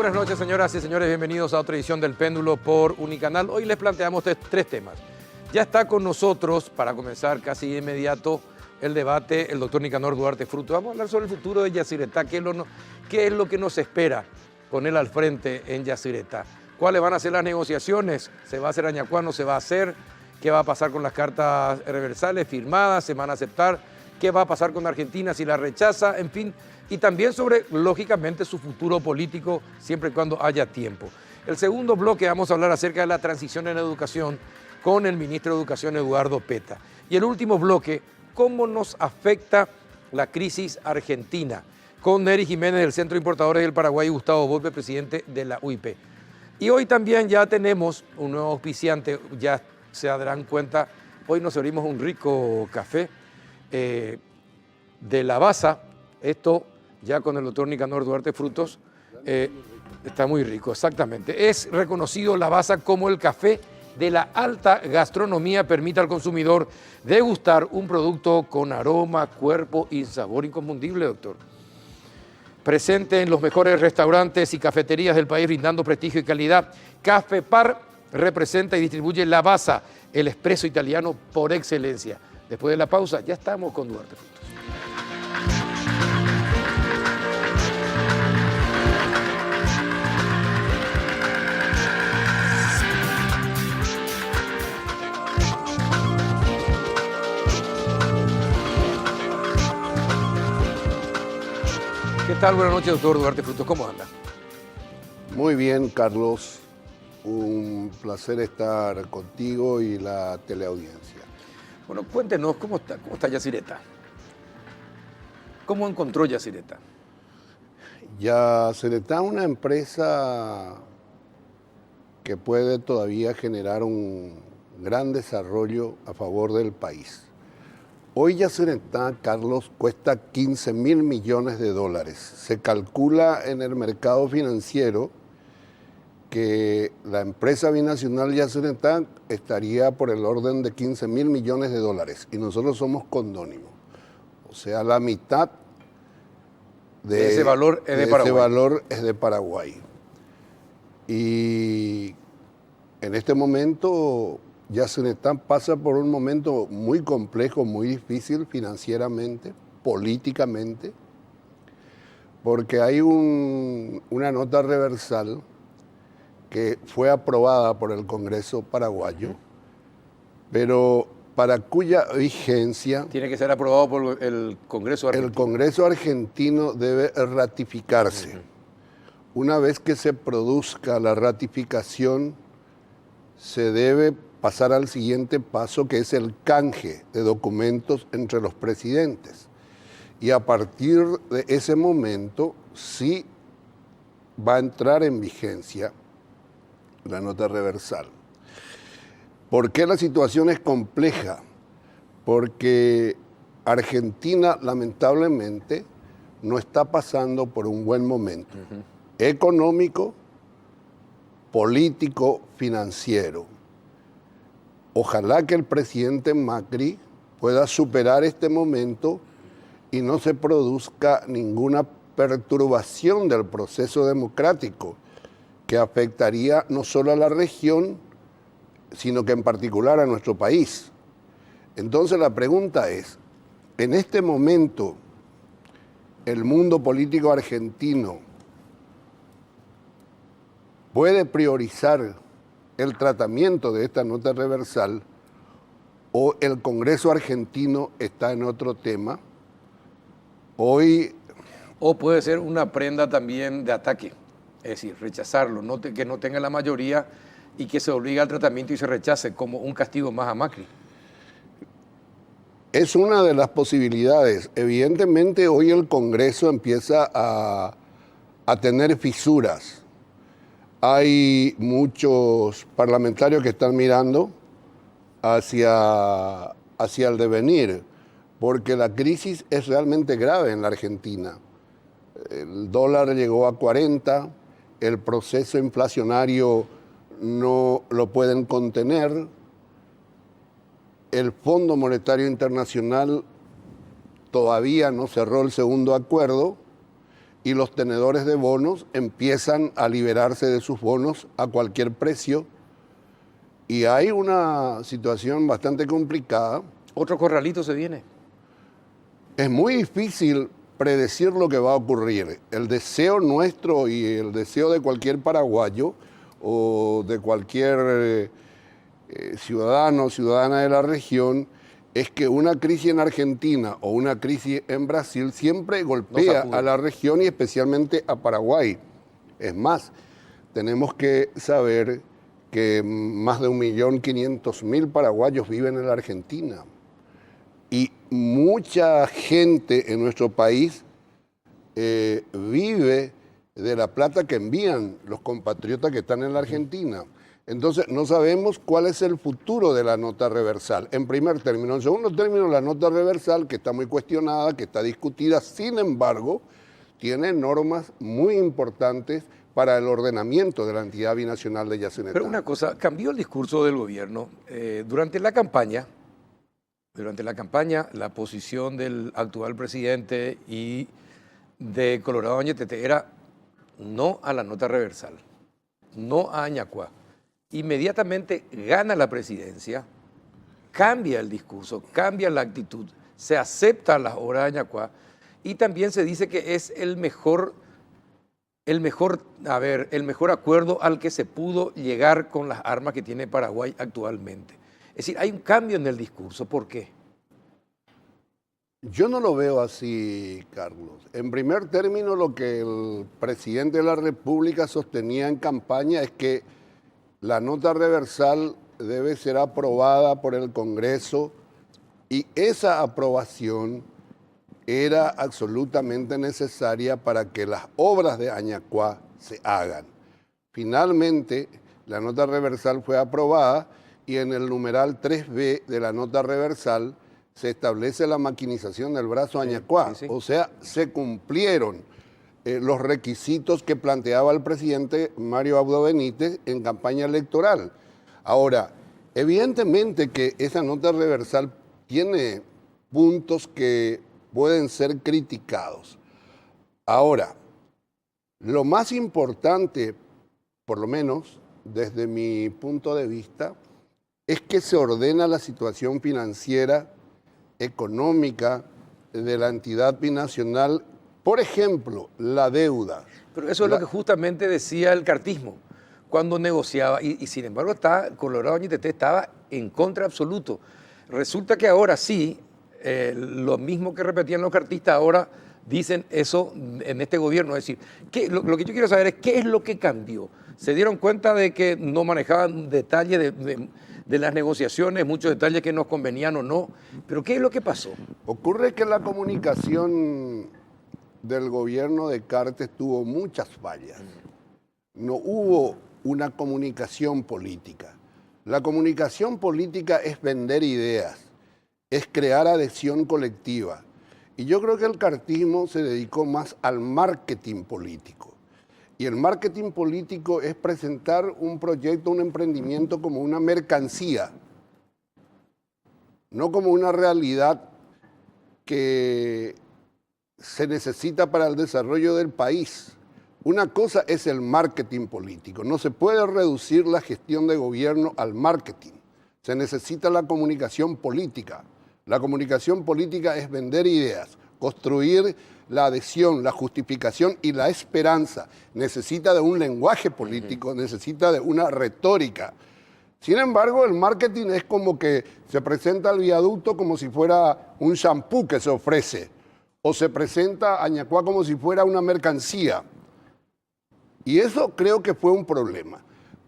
Buenas noches, señoras y señores. Bienvenidos a otra edición del Péndulo por Unicanal. Hoy les planteamos tres temas. Ya está con nosotros, para comenzar casi de inmediato, el debate, el doctor Nicanor Duarte Frutos. Vamos a hablar sobre el futuro de Yacyretá, qué es lo que nos espera con él al frente en Yacyretá. ¿Cuáles van a ser las negociaciones? ¿Se va a hacer Añacuá? ¿No se va a hacer? ¿Qué va a pasar con las cartas reversales firmadas? ¿Se van a aceptar? ¿Qué va a pasar con Argentina si la rechaza? En fin, y también sobre, lógicamente, su futuro político, siempre y cuando haya tiempo. El segundo bloque vamos a hablar acerca de la transición en educación con el ministro de Educación, Eduardo Petta. Y el último bloque, cómo nos afecta la crisis argentina, con Neri Jiménez del Centro de Importadores del Paraguay y Gustavo Volpe, presidente de la UIP. Y hoy también ya tenemos un nuevo auspiciante, ya se darán cuenta, hoy nos servimos un rico café de Lavazza, esto ya con el doctor Nicanor Duarte Frutos, está muy rico, exactamente. Es reconocido Lavazza como el café de la alta gastronomía, permite al consumidor degustar un producto con aroma, cuerpo y sabor inconfundible, doctor. Presente en los mejores restaurantes y cafeterías del país, brindando prestigio y calidad. Cafépar representa y distribuye Lavazza, el espresso italiano por excelencia. Después de la pausa, ya estamos con Duarte Frutos. ¿Qué tal? Buenas noches, doctor Duarte Frutos. ¿Cómo anda? Muy bien, Carlos. Un placer estar contigo y la teleaudiencia. Bueno, cuéntenos, ¿cómo está Yacyretá? ¿Cómo encontró Yacyretá? Yacyretá es una empresa que puede todavía generar un gran desarrollo a favor del país. Hoy Yacyretá, Carlos, cuesta 15.000 millones de dólares. Se calcula en el mercado financiero que la empresa binacional Yacyretá estaría por el orden de 15.000 millones de dólares y nosotros somos condónimo. O sea, la mitad de ese valor es de Paraguay. Ese valor es de Paraguay. Y en este momento Yacyretá pasa por un momento muy complejo, muy difícil financieramente, políticamente, porque hay una nota reversal que fue aprobada por el Congreso paraguayo, pero para cuya vigencia tiene que ser aprobado por el Congreso argentino. El Congreso argentino debe ratificarse. Una vez que se produzca la ratificación, se debe pasar al siguiente paso, que es el canje de documentos entre los presidentes. Y a partir de ese momento, sí va a entrar en vigencia la nota reversal. ¿Por qué la situación es compleja? Porque Argentina, lamentablemente, no está pasando por un buen momento económico, político, financiero. Ojalá que el presidente Macri pueda superar este momento y no se produzca ninguna perturbación del proceso democrático que afectaría no solo a la región, sino que en particular a nuestro país. Entonces la pregunta es, en este momento, el mundo político argentino puede priorizar el tratamiento de esta nota reversal o el Congreso argentino está en otro tema. Hoy... O puede ser una prenda también de ataque, es decir, rechazarlo, que no tenga la mayoría y que se obligue al tratamiento y se rechace como un castigo más a Macri. Es una de las posibilidades. Evidentemente hoy el Congreso empieza a tener fisuras. Hay muchos parlamentarios que están mirando hacia el devenir, porque la crisis es realmente grave en la Argentina. El dólar llegó a 40, el proceso inflacionario no lo pueden contener. El Fondo Monetario Internacional todavía no cerró el segundo acuerdo y los tenedores de bonos empiezan a liberarse de sus bonos a cualquier precio y hay una situación bastante complicada. Otro corralito se viene. Es muy difícil predecir lo que va a ocurrir. El deseo nuestro y el deseo de cualquier paraguayo o de cualquier ciudadano o ciudadana de la región es que una crisis en Argentina o una crisis en Brasil siempre golpea a la región y especialmente a Paraguay. Es más, tenemos que saber que más de 1.500.000 paraguayos viven en la Argentina. Y mucha gente en nuestro país vive de la plata que envían los compatriotas que están en la Argentina. Entonces, no sabemos cuál es el futuro de la nota reversal, en primer término. En segundo término, la nota reversal, que está muy cuestionada, que está discutida, sin embargo, tiene normas muy importantes para el ordenamiento de la entidad binacional de Yacyretá. Pero una cosa, cambió el discurso del gobierno. Durante la campaña, la posición del actual presidente y de Colorado Añetete era no a la nota reversal, no a Añacuá. Inmediatamente gana la presidencia, cambia el discurso, cambia la actitud, se aceptan las obras de Añacuá y también se dice que es el mejor acuerdo al que se pudo llegar con las armas que tiene Paraguay actualmente. Es decir, hay un cambio en el discurso. ¿Por qué? Yo no lo veo así, Carlos. En primer término, lo que el presidente de la República sostenía en campaña es que la nota reversal debe ser aprobada por el Congreso y esa aprobación era absolutamente necesaria para que las obras de Añacuá se hagan. Finalmente, la nota reversal fue aprobada y en el numeral 3B de la nota reversal se establece la maquinización del brazo Añacuá. Sí. O sea, se cumplieron los requisitos que planteaba el presidente Mario Abdo Benítez en campaña electoral. Ahora, evidentemente que esa nota reversal tiene puntos que pueden ser criticados. Ahora, lo más importante, por lo menos desde mi punto de vista, es que se ordena la situación financiera, económica de la entidad binacional. Por ejemplo, la deuda. Pero eso es lo que justamente decía el cartismo cuando negociaba y sin embargo Colorado Añetete estaba en contra absoluto. Resulta que ahora sí, lo mismo que repetían los cartistas, ahora dicen eso en este gobierno. Es decir, lo que yo quiero saber es qué es lo que cambió. ¿Se dieron cuenta de que no manejaban detalles de las negociaciones, muchos detalles que nos convenían o no? ¿Pero qué es lo que pasó? Ocurre que la comunicación del gobierno de Cartes tuvo muchas fallas. No hubo una comunicación política. La comunicación política es vender ideas, es crear adhesión colectiva. Y yo creo que el cartismo se dedicó más al marketing político. Y el marketing político es presentar un proyecto, un emprendimiento como una mercancía, no como una realidad que se necesita para el desarrollo del país. Una cosa es el marketing político. No se puede reducir la gestión de gobierno al marketing. Se necesita la comunicación política. La comunicación política es vender ideas, construir la adhesión, la justificación y la esperanza. Necesita de un lenguaje político, necesita de una retórica. Sin embargo, el marketing es como que se presenta al viaducto como si fuera un shampoo que se ofrece, o se presenta Añacuá como si fuera una mercancía. Y eso creo que fue un problema.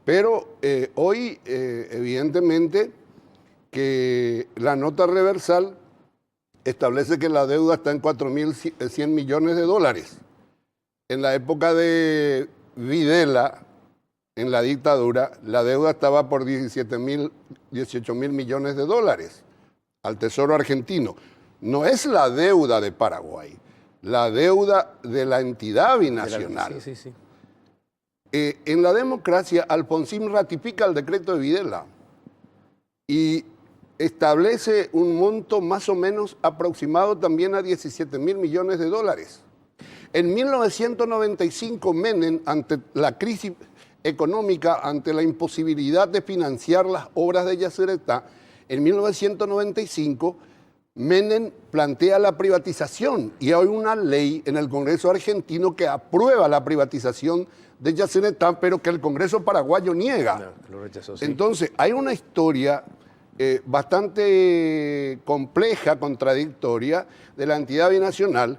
Pero hoy, evidentemente, que la nota reversal establece que la deuda está en 4.100 millones de dólares. En la época de Videla, en la dictadura, la deuda estaba por 18.000 millones de dólares al Tesoro argentino. No es la deuda de Paraguay, la deuda de la entidad binacional. Sí. En la democracia, Alfonsín ratifica el decreto de Videla y establece un monto más o menos aproximado también a 17.000 millones de dólares. En 1995, Menem, ante la crisis económica, ante la imposibilidad de financiar las obras de Yacyretá, en 1995, Menem plantea la privatización y hay una ley en el Congreso argentino que aprueba la privatización de Yacyretá, pero que el Congreso paraguayo niega. No, lo rechazó, sí. Entonces, hay una historia bastante compleja, contradictoria, de la entidad binacional,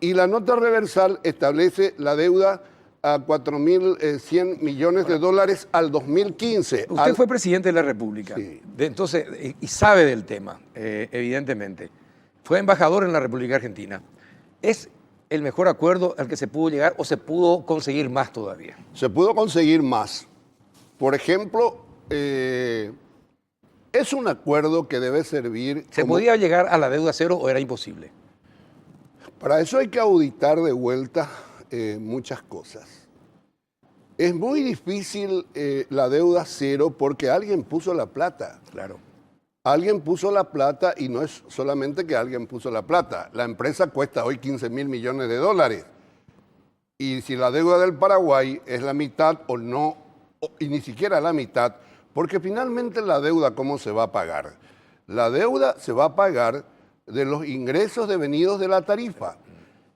y la nota reversal establece la deuda a 4.100 millones de dólares al 2015. Usted fue presidente de la República, Sí. Entonces, y sabe del tema, evidentemente. Fue embajador en la República Argentina. ¿Es el mejor acuerdo al que se pudo llegar o se pudo conseguir más todavía? Se pudo conseguir más. Por ejemplo, es un acuerdo que debe servir... ¿Se podía llegar a la deuda cero o era imposible? Para eso hay que auditar de vuelta muchas cosas. Es muy difícil la deuda cero porque alguien puso la plata. Claro. Alguien puso la plata y no es solamente que alguien puso la plata. La empresa cuesta hoy 15.000 millones de dólares. Y si la deuda del Paraguay es la mitad o no, y ni siquiera la mitad, porque finalmente la deuda, ¿cómo se va a pagar? La deuda se va a pagar de los ingresos devenidos de la tarifa.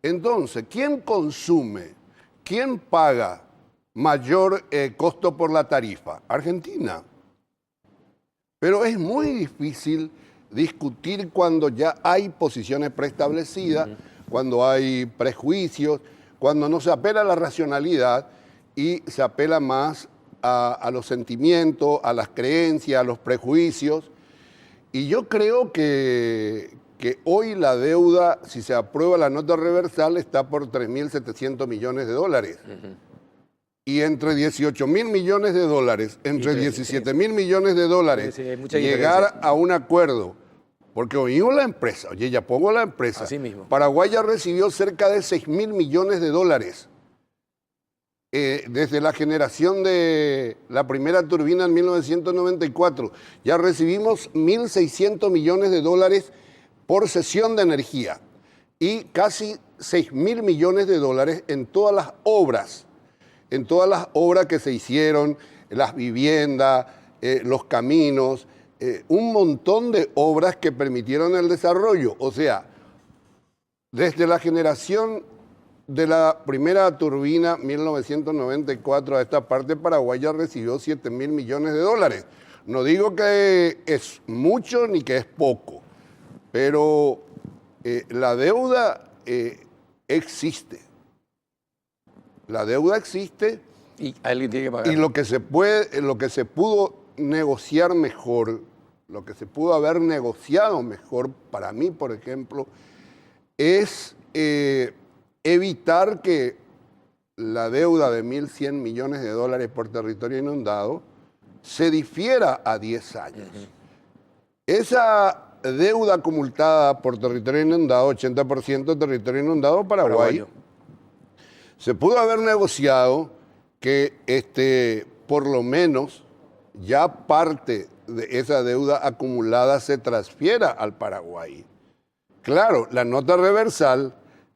Entonces, ¿quién consume? ¿Quién paga mayor costo por la tarifa? Argentina. Pero es muy difícil discutir cuando ya hay posiciones preestablecidas, cuando hay prejuicios, cuando no se apela a la racionalidad y se apela más a los sentimientos, a las creencias, a los prejuicios. Y yo creo que hoy la deuda, si se aprueba la nota reversal, está por 3.700 millones de dólares. Y entre 18.000 millones de dólares, entre 17.000 millones de dólares, Sí, hay mucha llegar diferencia. a un acuerdo, porque oímos la empresa, oye, ya pongo la empresa. Así mismo. Paraguay ya recibió cerca de 6.000 millones de dólares. Desde la generación de la primera turbina en 1994, ya recibimos 1.600 millones de dólares por cesión de energía y casi 6.000 millones de dólares en todas las obras que se hicieron, las viviendas, los caminos, un montón de obras que permitieron el desarrollo. O sea, desde la generación de la primera turbina, 1994, a esta parte, Paraguay ya recibió 7.000 millones de dólares. No digo que es mucho ni que es poco, pero la deuda existe. La deuda existe Y alguien tiene que pagar. y lo que se pudo negociar mejor, lo que se pudo haber negociado mejor, para mí, por ejemplo, es evitar que la deuda de 1.100 millones de dólares por territorio inundado se difiera a 10 años. Esa deuda acumulada por territorio inundado, 80% territorio inundado, Paraguay, Paraguayo. se pudo haber negociado que por lo menos ya parte de esa deuda acumulada se transfiera al Paraguay. Claro, la nota reversal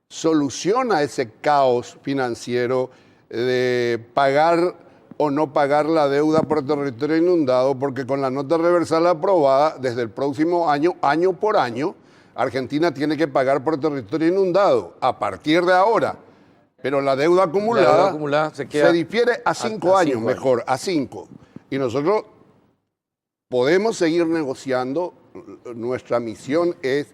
soluciona ese caos financiero de pagar o no pagar la deuda por territorio inundado, porque con la nota reversal aprobada, desde el próximo año, año por año, Argentina tiene que pagar por territorio inundado a partir de ahora. Pero la deuda acumulada, se queda difiere a 5 a años, 5 mejor, a 5. Y nosotros podemos seguir negociando, nuestra misión es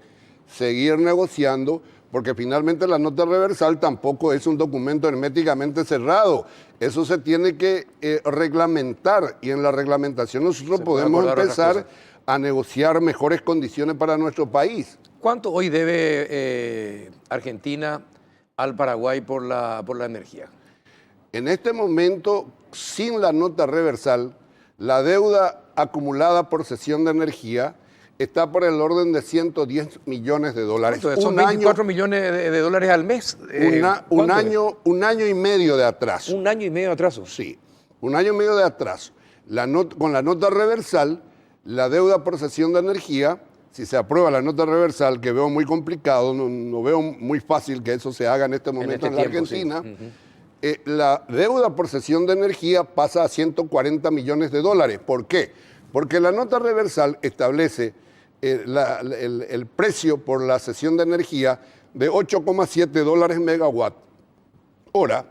seguir negociando, porque finalmente la nota reversal tampoco es un documento herméticamente cerrado. Eso se tiene que reglamentar, y en la reglamentación nosotros podemos empezar a negociar mejores condiciones para nuestro país. ¿Cuánto hoy debe Argentina al Paraguay por la energía? En este momento, sin la nota reversal, la deuda acumulada por cesión de energía está por el orden de 110 millones de dólares. Entonces, son 24 millones de dólares al mes. Un año y medio de atraso. Un año y medio de atraso. Sí, un año y medio de atraso. Con la nota reversal, la deuda por cesión de energía si se aprueba la nota reversal, que veo muy complicado, no veo muy fácil que eso se haga en este momento en la Argentina, la deuda por cesión de energía pasa a 140 millones de dólares. ¿Por qué? Porque la nota reversal establece el precio por la cesión de energía de 8,7 dólares megawatt hora,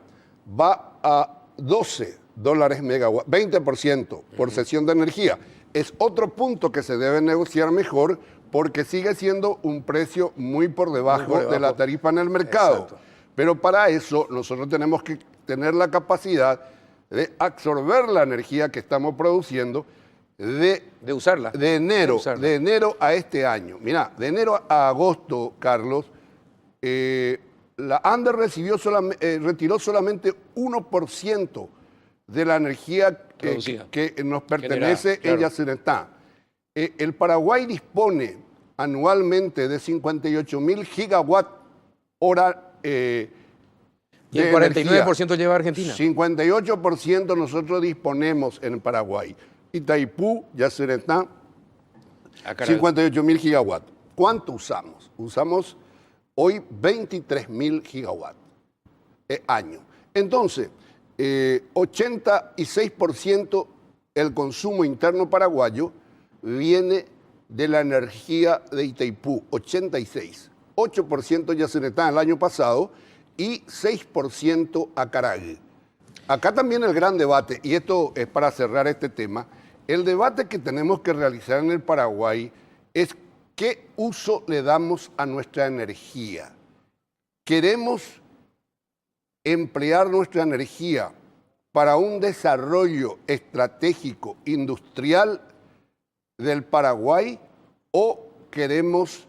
va a 12 dólares megawatt, 20% por cesión de energía. Es otro punto que se debe negociar mejor porque sigue siendo un precio muy por debajo de la tarifa en el mercado. Exacto. Pero para eso nosotros tenemos que tener la capacidad de absorber la energía que estamos produciendo de usarla. De enero a este año. Mira, de enero a agosto, Carlos, la ANDE retiró solamente 1% de la energía que nos pertenece en Yacyretá. El Paraguay dispone anualmente de 58.000 gigawatt hora y el 49% lleva Argentina. 58% nosotros disponemos en Paraguay. Itaipú, Yacyretá, 58.000 gigawatts. ¿Cuánto usamos? Usamos hoy 23.000 gigawatts año. Entonces, 86% el consumo interno paraguayo viene de la energía de Itaipú, 86%. 8% Yacyretá el año pasado y 6% Acaragüe. Acá también el gran debate, y esto es para cerrar este tema, el debate que tenemos que realizar en el Paraguay es qué uso le damos a nuestra energía. ¿Queremos emplear nuestra energía para un desarrollo estratégico industrial del Paraguay o queremos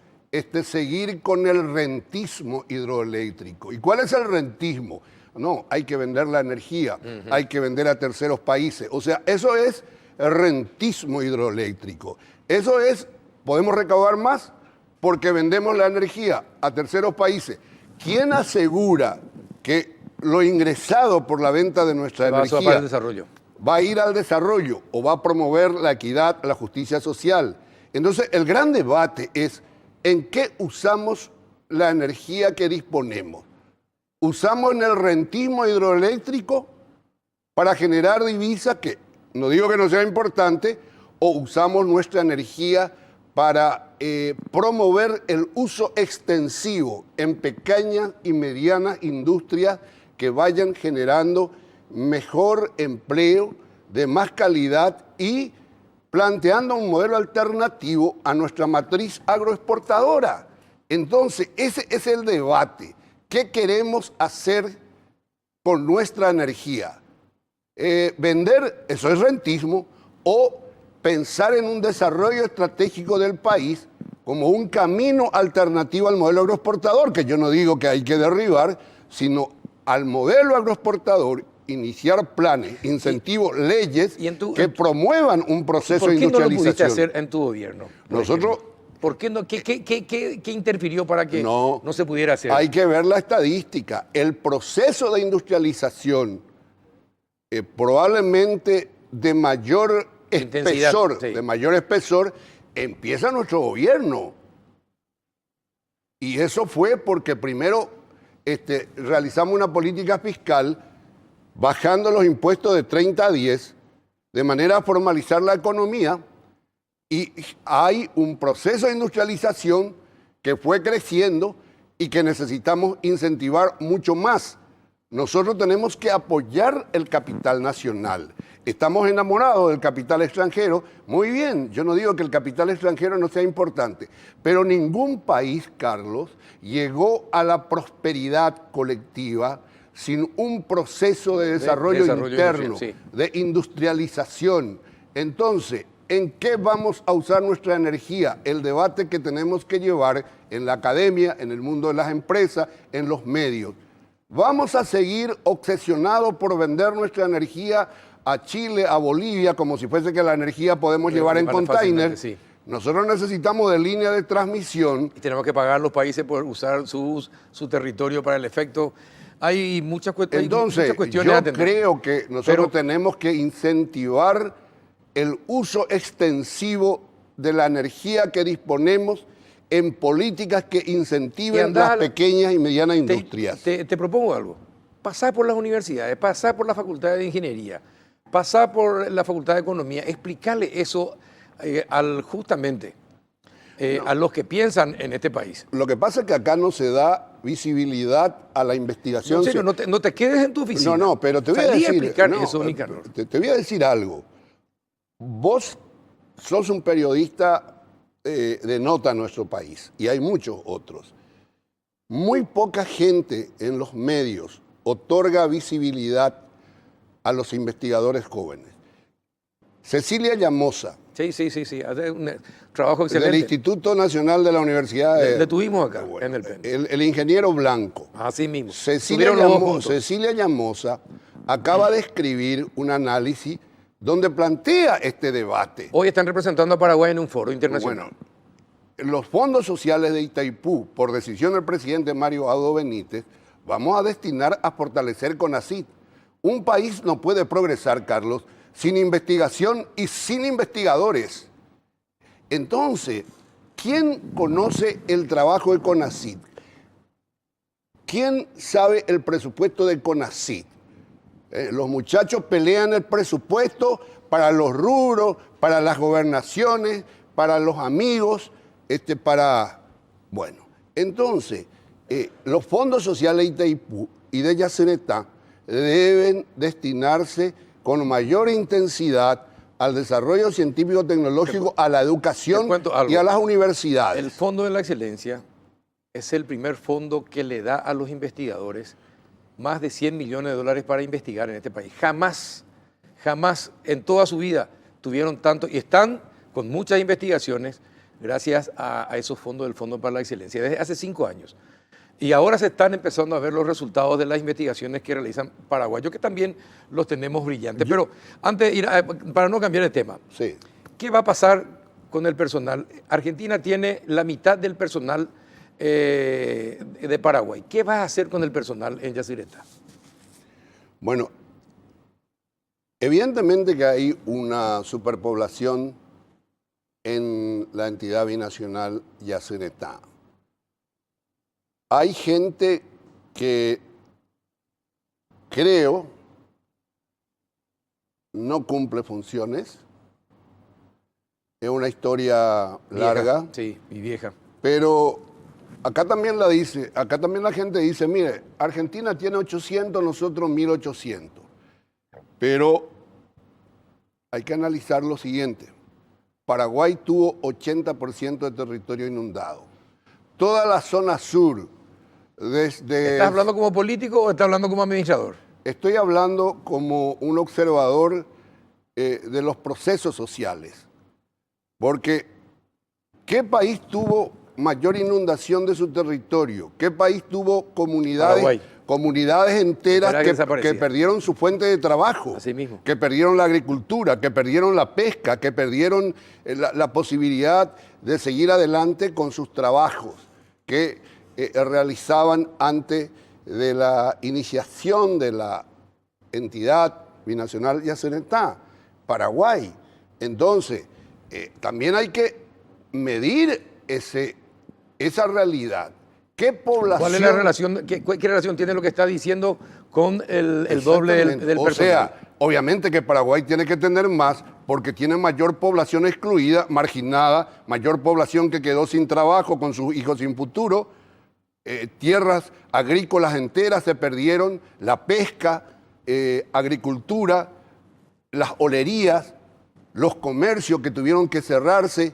seguir con el rentismo hidroeléctrico? ¿Y cuál es el rentismo? No, hay que vender la energía, hay que vender a terceros países. O sea, eso es el rentismo hidroeléctrico. Eso es, podemos recaudar más porque vendemos la energía a terceros países. ¿Quién asegura que lo ingresado por la venta de nuestra energía va a ir al desarrollo o va a promover la equidad, la justicia social? Entonces, el gran debate es en qué usamos la energía que disponemos. ¿Usamos en el rentismo hidroeléctrico para generar divisas, que no digo que no sea importante, o usamos nuestra energía para promover el uso extensivo en pequeñas y medianas industrias que vayan generando mejor empleo, de más calidad y planteando un modelo alternativo a nuestra matriz agroexportadora? Entonces, ese es el debate. ¿Qué queremos hacer con nuestra energía? ¿Vender? Eso es rentismo. ¿O pensar en un desarrollo estratégico del país como un camino alternativo al modelo agroexportador, que yo no digo que hay que derribar, sino al modelo agroexportador, iniciar planes, incentivos, leyes que promuevan un proceso de industrialización? ¿Por qué no lo pudiste hacer en tu gobierno? Nosotros... ¿Por qué no? ¿Qué interfirió para que no se pudiera hacer? Hay que ver la estadística. El proceso de industrialización probablemente de mayor espesor, sí, empieza nuestro gobierno. Y eso fue porque primero realizamos una política fiscal bajando los impuestos de 30 a 10, de manera a formalizar la economía. Y hay un proceso de industrialización que fue creciendo y que necesitamos incentivar mucho más. Nosotros tenemos que apoyar el capital nacional. Estamos enamorados del capital extranjero. Muy bien, yo no digo que el capital extranjero no sea importante, pero ningún país, Carlos, llegó a la prosperidad colectiva sin un proceso de desarrollo interno, sí, de industrialización. Entonces, ¿en qué vamos a usar nuestra energía? El debate que tenemos que llevar en la academia, en el mundo de las empresas, en los medios. ¿Vamos a seguir obsesionados por vender nuestra energía a Chile, a Bolivia, como si fuese que la energía podemos llevar en container? Sí. Nosotros necesitamos de línea de transmisión. Y tenemos que pagar a los países por usar su territorio para el efecto. Hay muchas cuestiones. Entonces, yo creo que nosotros tenemos que incentivar el uso extensivo de la energía que disponemos en políticas que incentiven las pequeñas y medianas industrias. Te propongo algo. Pasar por las universidades, pasar por la Facultad de Ingeniería, pasar por la Facultad de Economía, explicarle eso justamente a los que piensan en este país. Lo que pasa es que acá no se da visibilidad a la investigación. No, serio, no te quedes en tu oficina. No, pero te voy a decir... explicar eso, Nicanor. Te voy a decir algo. Vos sos un periodista de nota en nuestro país, y hay muchos otros. Muy poca gente en los medios otorga visibilidad a los investigadores jóvenes. Cecilia Llamosa. Sí. Hace un trabajo excelente. Del Instituto Nacional de la Universidad. Le tuvimos acá, en el PEN. El ingeniero Blanco. Así mismo. Cecilia Llamosa acaba de escribir un análisis donde plantea este debate. Hoy están representando a Paraguay en un foro internacional. Bueno, los fondos sociales de Itaipú, por decisión del presidente Mario Abdo Benítez, vamos a destinar a fortalecer CONACYT. Un país no puede progresar, Carlos, sin investigación y sin investigadores. Entonces, ¿quién conoce el trabajo de CONACYT? ¿Quién sabe el presupuesto de CONACYT? Los muchachos pelean el presupuesto para los rubros, para las gobernaciones, para los amigos, Bueno, entonces, los fondos sociales de Itaipú y de Yacyretá deben destinarse con mayor intensidad al desarrollo científico-tecnológico, a la educación y a las universidades. El Fondo de la Excelencia es el primer fondo que le da a los investigadores más de 100 millones de dólares para investigar en este país. Jamás en toda su vida tuvieron tanto, y están con muchas investigaciones gracias a esos fondos del Fondo para la Excelencia, desde hace 5 años. Y ahora se están empezando a ver los resultados de las investigaciones que realizan paraguayos, que también los tenemos brillantes. Pero antes de ir, para no cambiar de tema, sí. ¿Qué va a pasar con el personal? Argentina tiene la mitad del personal de Paraguay. ¿Qué va a hacer con el personal en Yacyretá? Bueno, evidentemente que hay una superpoblación en la entidad binacional Yacyretá. Hay gente que creo no cumple funciones. Es una historia larga. Sí, y vieja. Pero acá también la gente dice, mire, Argentina tiene 800, nosotros 1800. Pero hay que analizar lo siguiente. Paraguay tuvo 80% de territorio inundado. Toda la zona sur, desde... ¿Estás hablando como político o estás hablando como administrador? Estoy hablando como un observador de los procesos sociales. Porque, ¿qué país tuvo mayor inundación de su territorio? ¿Qué país tuvo comunidades enteras que perdieron su fuente de trabajo? Así mismo. Que perdieron la agricultura, que perdieron la pesca, que perdieron la posibilidad de seguir adelante con sus trabajos que realizaban antes de la iniciación de la entidad binacional Yacyretá, Paraguay. Entonces, también hay que medir esa realidad. ¿Qué población? ¿Cuál es la relación? ¿Qué relación tiene lo que está diciendo con el doble del personal? O sea, obviamente que Paraguay tiene que tener más porque tiene mayor población excluida, marginada, mayor población que quedó sin trabajo, con sus hijos sin futuro, tierras agrícolas enteras se perdieron, la pesca, agricultura, las olerías, los comercios que tuvieron que cerrarse.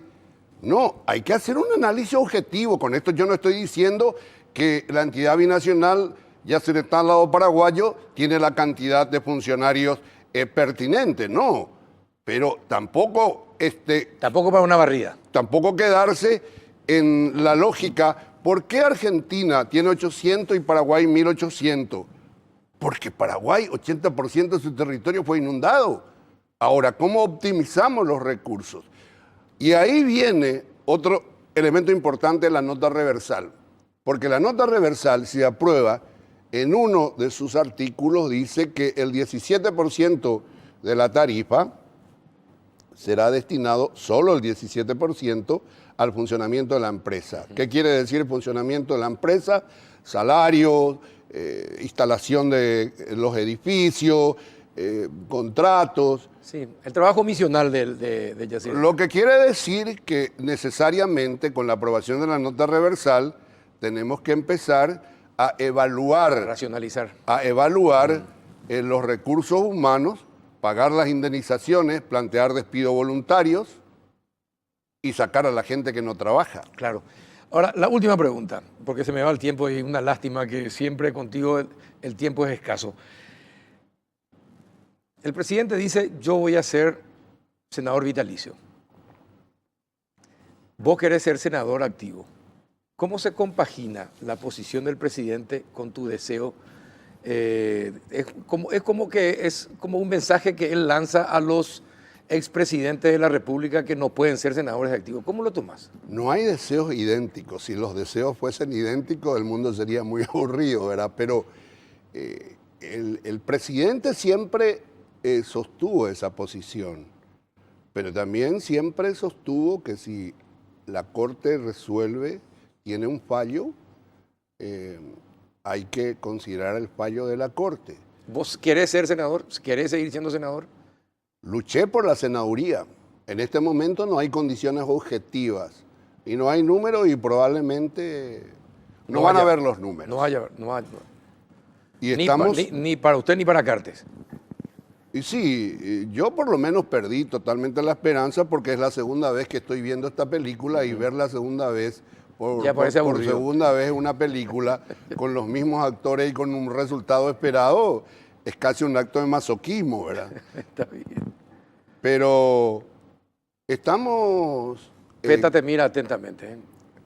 No, hay que hacer un análisis objetivo. Con esto yo no estoy diciendo que la entidad binacional Yacyretá al lado paraguayo tiene la cantidad de funcionarios pertinente, no. Pero tampoco... tampoco para una barrida. Tampoco quedarse en la lógica, ¿por qué Argentina tiene 800 y Paraguay 1800? Porque Paraguay, 80% de su territorio fue inundado. Ahora, ¿cómo optimizamos los recursos? Y ahí viene otro elemento importante de la nota reversal. Porque la nota reversal, si aprueba, en uno de sus artículos dice que el 17% de la tarifa será destinado solo el 17% al funcionamiento de la empresa. ¿Qué quiere decir el funcionamiento de la empresa? Salarios, instalación de los edificios, contratos. Sí, el trabajo misional de Yacine. Lo que quiere decir que necesariamente con la aprobación de la nota reversal tenemos que empezar a evaluar, racionalizar, los recursos humanos, pagar las indemnizaciones, plantear despidos voluntarios y sacar a la gente que no trabaja. Claro. Ahora, la última pregunta, porque se me va el tiempo y una lástima que siempre contigo el tiempo es escaso. El presidente dice, yo voy a ser senador vitalicio. Vos querés ser senador activo. ¿Cómo se compagina la posición del presidente con tu deseo? Es como un mensaje que él lanza a los expresidentes de la República que no pueden ser senadores activos. ¿Cómo lo tomas? No hay deseos idénticos. Si los deseos fuesen idénticos, el mundo sería muy aburrido, ¿verdad? Pero el presidente siempre sostuvo esa posición, pero también siempre sostuvo que si la Corte resuelve, tiene un fallo, hay que considerar el fallo de la Corte. ¿Vos querés ser senador? ¿Querés seguir siendo senador? Luché por la senaduría. En este momento no hay condiciones objetivas y no hay números y probablemente no van a haber los números. No vaya. Y estamos... ni para usted ni para Cartes. Y sí, yo por lo menos perdí totalmente la esperanza porque es la segunda vez que estoy viendo esta película y ver la segunda vez, por segunda vez una película con los mismos actores y con un resultado esperado, es casi un acto de masoquismo, ¿verdad? Está bien. Pero estamos... Peta te mira atentamente,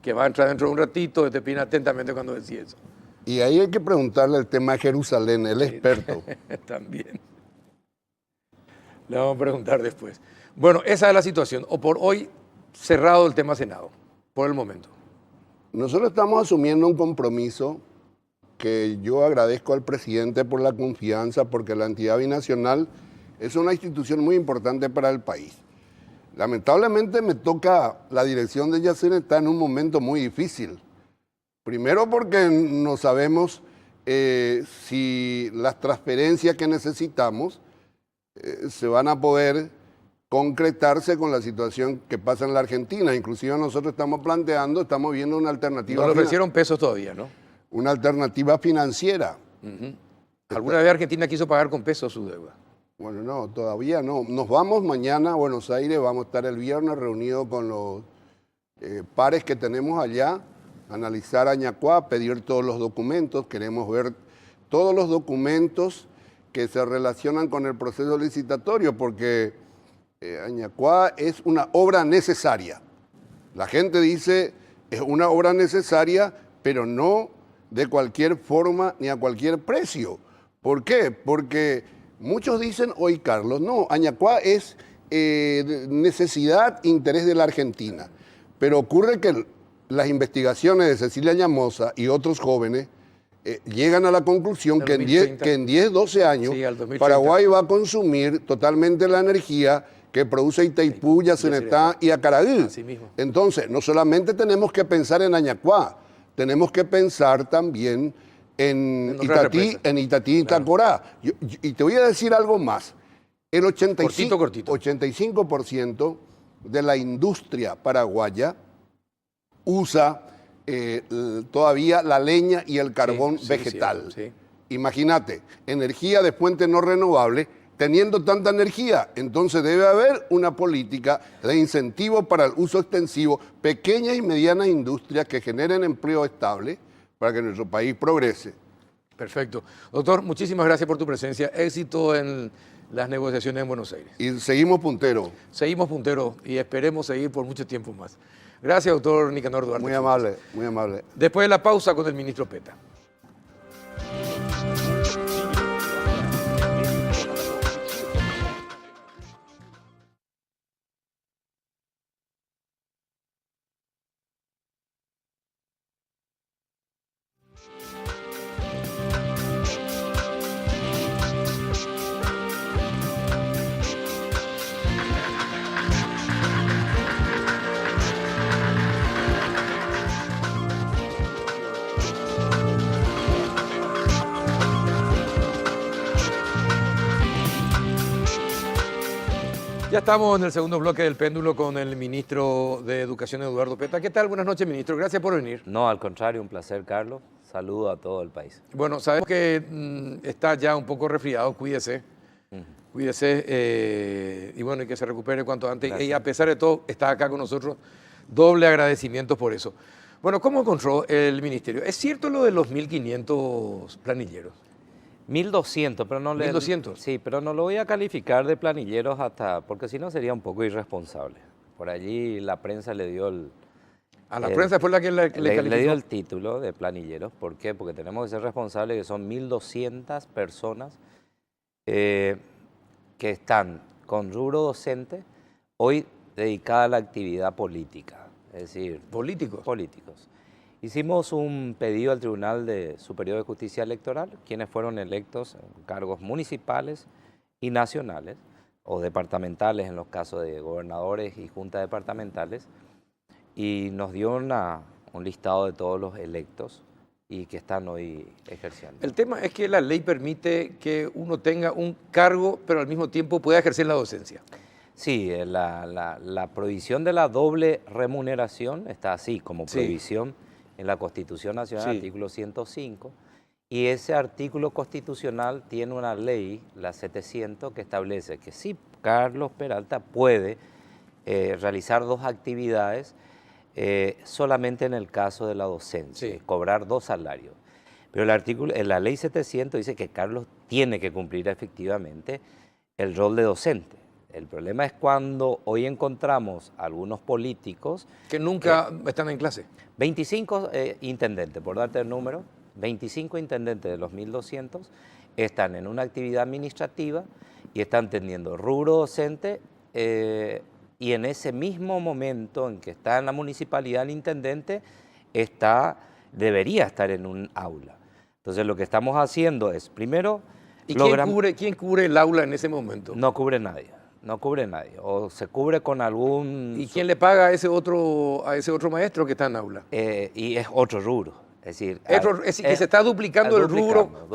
que va a entrar dentro de un ratito y te mira atentamente cuando decís eso. Y ahí hay que preguntarle el tema de Jerusalén, el experto. También. Le vamos a preguntar después. Bueno, esa es la situación. O por hoy, cerrado el tema Senado, por el momento. Nosotros estamos asumiendo un compromiso que yo agradezco al presidente por la confianza, porque la entidad binacional es una institución muy importante para el país. Lamentablemente me toca, la dirección de Yacine está en un momento muy difícil. Primero porque no sabemos si las transferencias que necesitamos se van a poder concretarse con la situación que pasa en la Argentina. Inclusive nosotros estamos viendo una alternativa. No le ofrecieron pesos todavía, ¿no? Una alternativa financiera. ¿Alguna vez Argentina quiso pagar con pesos su deuda? Bueno, no, todavía no. Nos vamos mañana a Buenos Aires, vamos a estar el viernes reunidos con los pares que tenemos allá, analizar Añacuá, pedir todos los documentos, queremos ver todos los documentos que se relacionan con el proceso licitatorio, porque Añacuá es una obra necesaria. La gente dice, es una obra necesaria, pero no de cualquier forma ni a cualquier precio. ¿Por qué? Porque muchos dicen, hoy Carlos, no, Añacuá es necesidad, interés de la Argentina. Pero ocurre que las investigaciones de Cecilia Ñamosa y otros jóvenes llegan a la conclusión que en 10, 12 años Paraguay va a consumir totalmente la energía que produce Itaipú, Yacyretá y Acaraí. Entonces, no solamente tenemos que pensar en Añacuá, tenemos que pensar también en Itatí y Itacorá. Y te voy a decir algo más. El 85% de la industria paraguaya usa todavía la leña y el carbón vegetal. Imagínate, energía de fuente no renovable, teniendo tanta energía, entonces debe haber una política de incentivo para el uso extensivo, pequeñas y medianas industrias que generen empleo estable para que nuestro país progrese. Perfecto. Doctor, muchísimas gracias por tu presencia. Éxito en las negociaciones en Buenos Aires. Y seguimos punteros. Seguimos punteros y esperemos seguir por mucho tiempo más. Gracias, doctor Nicanor Duarte. Muy amable, muy amable. Después de la pausa con el ministro Peta. Ya estamos en el segundo bloque del péndulo con el ministro de Educación, Eduardo Peta. ¿Qué tal? Buenas noches, ministro. Gracias por venir. No, al contrario, un placer, Carlos. Saludo a todo el país. Bueno, sabemos que está ya un poco resfriado, cuídese. Cuídese y bueno, y que se recupere cuanto antes. Gracias. Y a pesar de todo, está acá con nosotros. Doble agradecimiento por eso. Bueno, ¿cómo encontró el ministerio? ¿Es cierto lo de los 1.500 planilleros? 1.200, pero no le... 1.200. Sí, pero no lo voy a calificar de planilleros hasta... porque si no sería un poco irresponsable. Por allí la prensa le dio el... A la prensa fue la que le calificó. Le dio el título de planilleros. ¿Por qué? Porque tenemos que ser responsables que son 1.200 personas que están con rubro docente hoy dedicada a la actividad política. Es decir... ¿Políticos? Políticos. Hicimos un pedido al Tribunal Superior de Justicia Electoral, quienes fueron electos en cargos municipales y nacionales, o departamentales en los casos de gobernadores y juntas departamentales, y nos dio un listado de todos los electos y que están hoy ejerciendo. El tema es que la ley permite que uno tenga un cargo, pero al mismo tiempo pueda ejercer la docencia. Sí, la prohibición de la doble remuneración está así, como prohibición en la Constitución Nacional, artículo 105, y ese artículo constitucional tiene una ley, la 700, que establece que sí, Carlos Peralta puede realizar dos actividades solamente en el caso de la docencia, cobrar 2 salarios. Pero la ley 700 dice que Carlos tiene que cumplir efectivamente el rol de docente. El problema es cuando hoy encontramos algunos políticos... Que nunca están en clase. 25 intendentes, por darte el número, 25 intendentes de los 1.200 están en una actividad administrativa y están teniendo rubro docente y en ese mismo momento en que está en la municipalidad el intendente, debería estar en un aula. Entonces lo que estamos haciendo es, primero... ¿Y quién cubre el aula en ese momento? No cubre nadie. No cubre nadie, o se cubre con algún... ¿Y quién le paga a ese otro maestro que está en aula? Y es otro rubro, es decir... Es que se está duplicando el rubro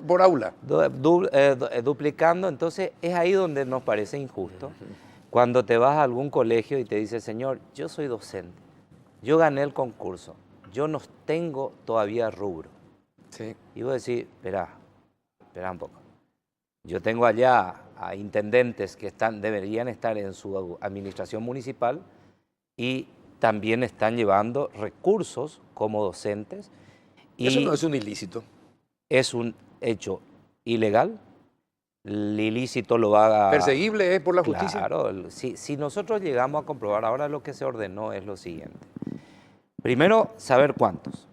por aula. Duplicando, entonces es ahí donde nos parece injusto. Cuando te vas a algún colegio y te dice, señor, yo soy docente, yo gané el concurso, yo no tengo todavía rubro. Sí. Y vos decís, espera un poco, yo tengo allá a intendentes que deberían estar en su administración municipal y también están llevando recursos como docentes. Y eso no es un ilícito. Es un hecho ilegal. El ilícito lo va a... ¿Perseguible es por la justicia? Claro, si nosotros llegamos a comprobar, ahora lo que se ordenó es lo siguiente. Primero, saber cuántos.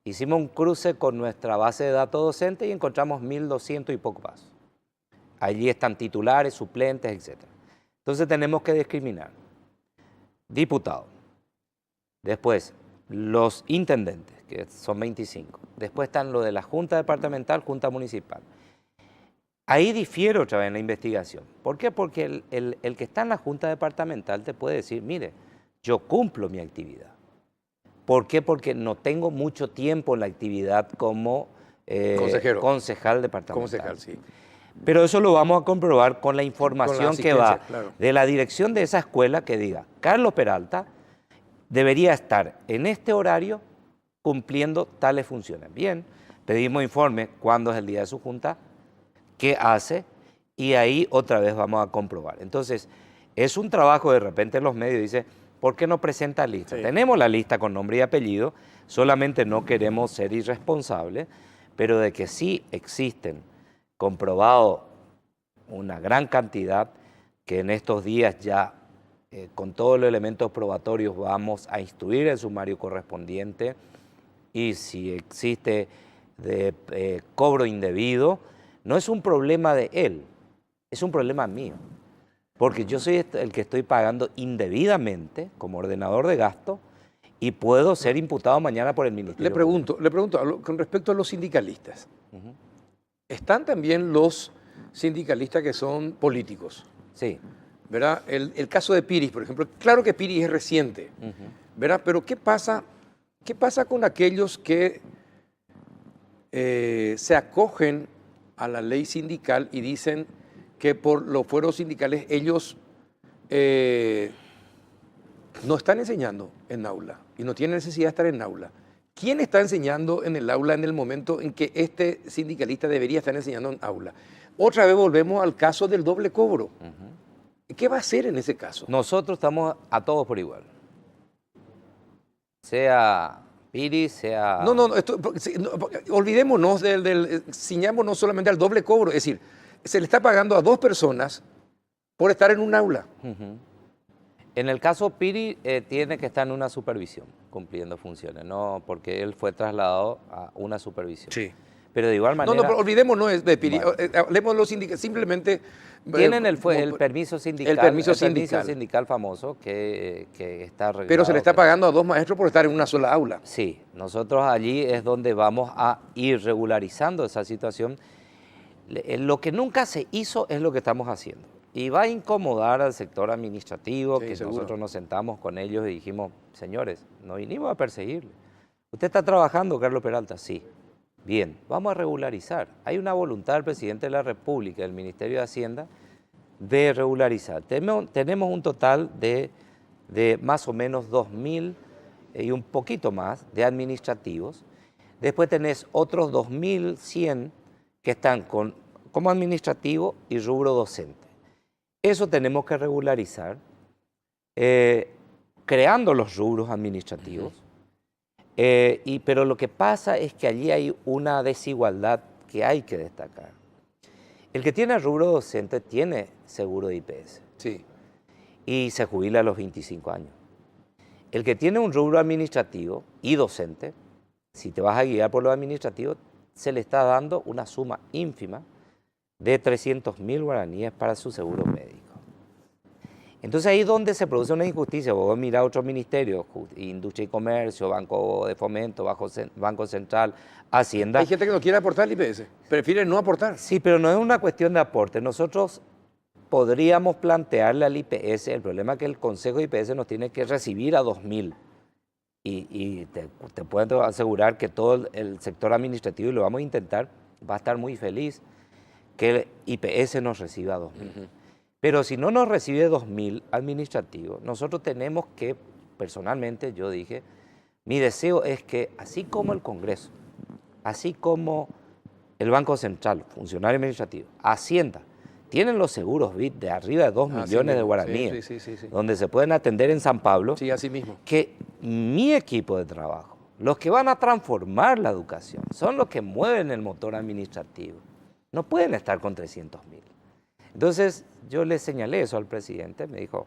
Hicimos un cruce con nuestra base de datos docente y encontramos 1.200 y poco más. Allí están titulares, suplentes, etc. Entonces tenemos que discriminar. Diputado. Después, los intendentes, que son 25. Después están los de la Junta Departamental, Junta Municipal. Ahí difiere otra vez en la investigación. ¿Por qué? Porque el que está en la Junta Departamental te puede decir, mire, yo cumplo mi actividad. ¿Por qué? Porque no tengo mucho tiempo en la actividad como concejal departamental. Concejal, sí. Pero eso lo vamos a comprobar con la información que va de la dirección de esa escuela que diga, Carlos Peralta debería estar en este horario cumpliendo tales funciones. Bien, pedimos informe cuándo es el día de su junta, qué hace, y ahí otra vez vamos a comprobar. Entonces, es un trabajo de repente en los medios, dice, ¿por qué no presenta lista? Sí. Tenemos la lista con nombre y apellido, solamente no queremos ser irresponsables, pero de que sí existen comprobado una gran cantidad que en estos días ya con todos los elementos probatorios vamos a instruir el sumario correspondiente y si existe cobro indebido, no es un problema de él, es un problema mío, porque yo soy el que estoy pagando indebidamente como ordenador de gasto y puedo ser imputado mañana por el Ministerio. Le pregunto con respecto a los sindicalistas. Están también los sindicalistas que son políticos. Sí. ¿Verdad? El caso de Piris, por ejemplo. Claro que Piris es reciente, ¿verdad? Pero ¿qué pasa con aquellos que se acogen a la ley sindical y dicen que por los fueros sindicales ellos no están enseñando en aula y no tienen necesidad de estar en aula. ¿Quién está enseñando en el aula en el momento en que este sindicalista debería estar enseñando en aula? Otra vez volvemos al caso del doble cobro. ¿Qué va a hacer en ese caso? Nosotros estamos a todos por igual. Sea Piri, sea... No, olvidémonos ciñámonos solamente al doble cobro. Es decir, se le está pagando a 2 personas por estar en un aula. En el caso Piri tiene que estar en una supervisión, cumpliendo funciones, ¿no? Porque él fue trasladado a una supervisión. Sí. Pero de igual manera... No, pero olvidémonos de Piri. Bueno. Hablemos de los sindicatos. Simplemente... Tienen el permiso sindical. El permiso sindical famoso que está arreglado. Pero se le está pagando a 2 maestros por estar en una sola aula. Sí. Nosotros allí es donde vamos a ir regularizando esa situación. Lo que nunca se hizo es lo que estamos haciendo. Y va a incomodar al sector administrativo, sí, que seguro. Nosotros nos sentamos con ellos y dijimos, señores, no vinimos a perseguirle. ¿Usted está trabajando, Carlos Peralta? Sí. Bien, vamos a regularizar. Hay una voluntad del presidente de la República, del Ministerio de Hacienda, de regularizar. Tenemos un total de más o menos 2.000 y un poquito más de administrativos. Después tenés otros 2.100 que están como administrativo y rubro docente. Eso tenemos que regularizar, creando los rubros administrativos. Pero lo que pasa es que allí hay una desigualdad que hay que destacar. El que tiene rubro docente tiene seguro de IPS. Sí. Y se jubila a los 25 años. El que tiene un rubro administrativo y docente, si te vas a guiar por lo administrativo, se le está dando una suma ínfima de 300.000 guaraníes para su seguro médico. Entonces ahí es donde se produce una injusticia. Vos mirás a otros ministerios, Industria y Comercio, Banco de Fomento, Banco Central, Hacienda. Hay gente que no quiere aportar al IPS, prefiere no aportar. Sí, pero no es una cuestión de aporte. Nosotros podríamos plantearle al IPS, el problema es que el Consejo de IPS nos tiene que recibir a 2.000. Y te puedo asegurar que todo el sector administrativo, y lo vamos a intentar, va a estar muy feliz que el IPS nos reciba a 2.000. Pero si no nos recibe 2.000 administrativos, nosotros tenemos que, personalmente yo dije, mi deseo es que así como el Congreso, así como el Banco Central, funcionario administrativo, Hacienda, tienen los seguros BID de arriba de 2 millones de guaraníes, sí. Donde se pueden atender en San Pablo, sí, así mismo. Que mi equipo de trabajo, los que van a transformar la educación, son los que mueven el motor administrativo. No pueden estar con 300.000. Entonces, yo le señalé eso al presidente, me dijo,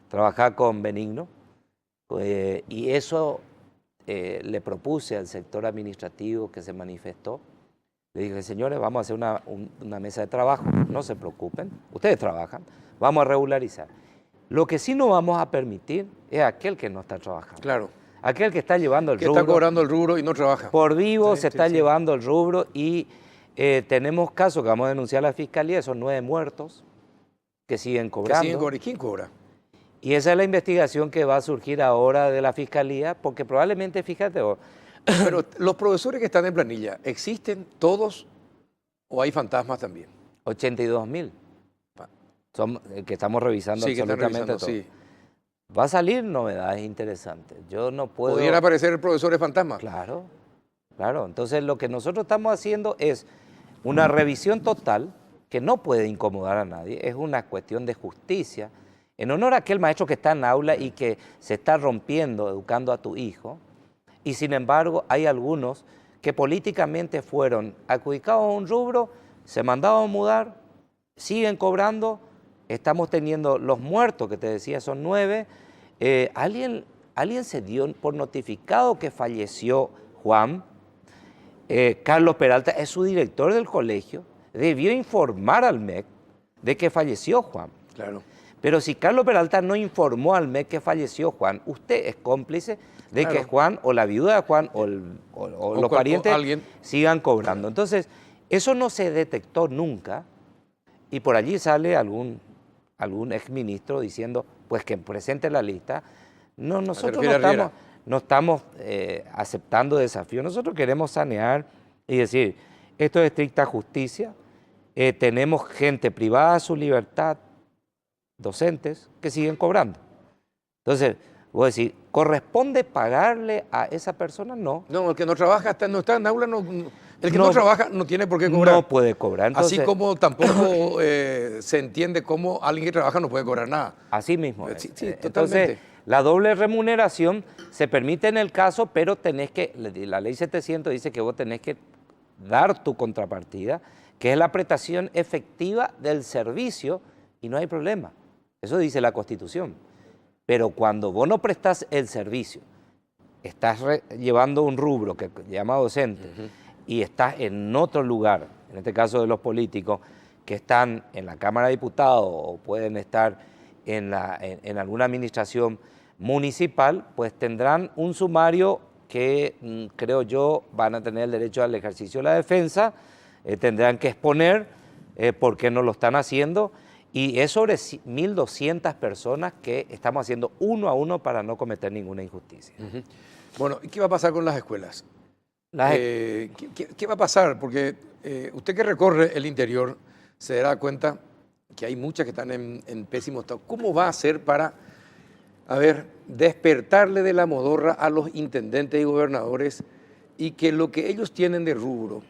trabajar con Benigno, y eso le propuse al sector administrativo que se manifestó. Le dije, señores, vamos a hacer una mesa de trabajo, no se preocupen, ustedes trabajan, vamos a regularizar. Lo que sí no vamos a permitir es aquel que no está trabajando. Claro. Aquel que está llevando el rubro. Que está cobrando el rubro y no trabaja. Por vivo se está llevando el rubro y... tenemos casos que vamos a denunciar a la Fiscalía, son 9 muertos que siguen cobrando. ¿Y quién cobra? Y esa es la investigación que va a surgir ahora de la Fiscalía, porque probablemente, fíjate... Pero los profesores que están en planilla, ¿existen todos o hay fantasmas también? 82.000. Que estamos revisando absolutamente todo. Sí. Va a salir novedades interesantes. Yo no puedo... ¿Podrían aparecer profesores fantasmas? Claro, claro. Entonces lo que nosotros estamos haciendo es una revisión total que no puede incomodar a nadie. Es una cuestión de justicia. En honor a aquel maestro que está en aula y que se está rompiendo, educando a tu hijo. Y sin embargo hay algunos que políticamente fueron adjudicados a un rubro, se mandaron a mudar, siguen cobrando, estamos teniendo los muertos, que te decía son 9. Alguien se dio por notificado que falleció Juan. Carlos Peralta es su director del colegio, debió informar al MEC de que falleció Juan. Claro. Pero si Carlos Peralta no informó al MEC que falleció Juan, usted es cómplice de que Juan o la viuda de Juan o los parientes sigan cobrando. Entonces, eso no se detectó nunca y por allí sale algún exministro diciendo pues que presente la lista. No, nosotros no estamos aceptando desafíos. Nosotros queremos sanear y decir, esto es estricta justicia, tenemos gente privada de su libertad, docentes que siguen cobrando. Entonces, vos decís, ¿corresponde pagarle a esa persona? No. No, el que no trabaja, no está en aula, el que no trabaja no tiene por qué cobrar. No puede cobrar. Entonces, así como tampoco se entiende cómo alguien que trabaja no puede cobrar nada. Así mismo. Sí, totalmente. Entonces, la doble remuneración se permite en el caso, pero tenés que, la ley 700 dice que vos tenés que dar tu contrapartida, que es la prestación efectiva del servicio, y no hay problema. Eso dice la Constitución. Pero cuando vos no prestás el servicio, estás llevando un rubro que se llama docente, y estás en otro lugar, en este caso de los políticos, que están en la Cámara de Diputados o pueden estar en alguna administración municipal, pues tendrán un sumario que creo yo van a tener el derecho al ejercicio de la defensa, tendrán que exponer por qué no lo están haciendo, y es sobre 1.200 personas que estamos haciendo uno a uno para no cometer ninguna injusticia. Bueno, ¿y qué va a pasar con las escuelas? ¿Qué va a pasar? Porque usted que recorre el interior se dará cuenta que hay muchas que están en pésimo estado. ¿Cómo va a hacer para, despertarle de la modorra a los intendentes y gobernadores y que lo que ellos tienen de rubro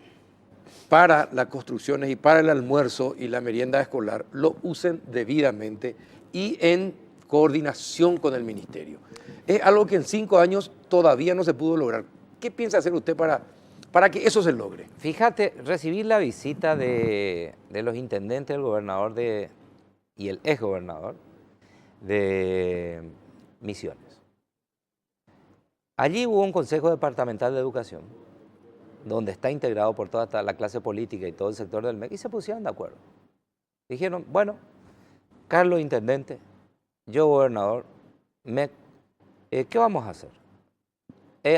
para las construcciones y para el almuerzo y la merienda escolar lo usen debidamente y en coordinación con el ministerio? Es algo que en 5 años todavía no se pudo lograr. ¿Qué piensa hacer usted para que eso se logre? Fíjate, recibí la visita de los intendentes, el gobernador y el exgobernador de Misiones. Allí hubo un Consejo Departamental de Educación, donde está integrado por toda la clase política y todo el sector del MEC, y se pusieron de acuerdo. Dijeron, bueno, Carlos intendente, yo gobernador, MEC, ¿qué vamos a hacer?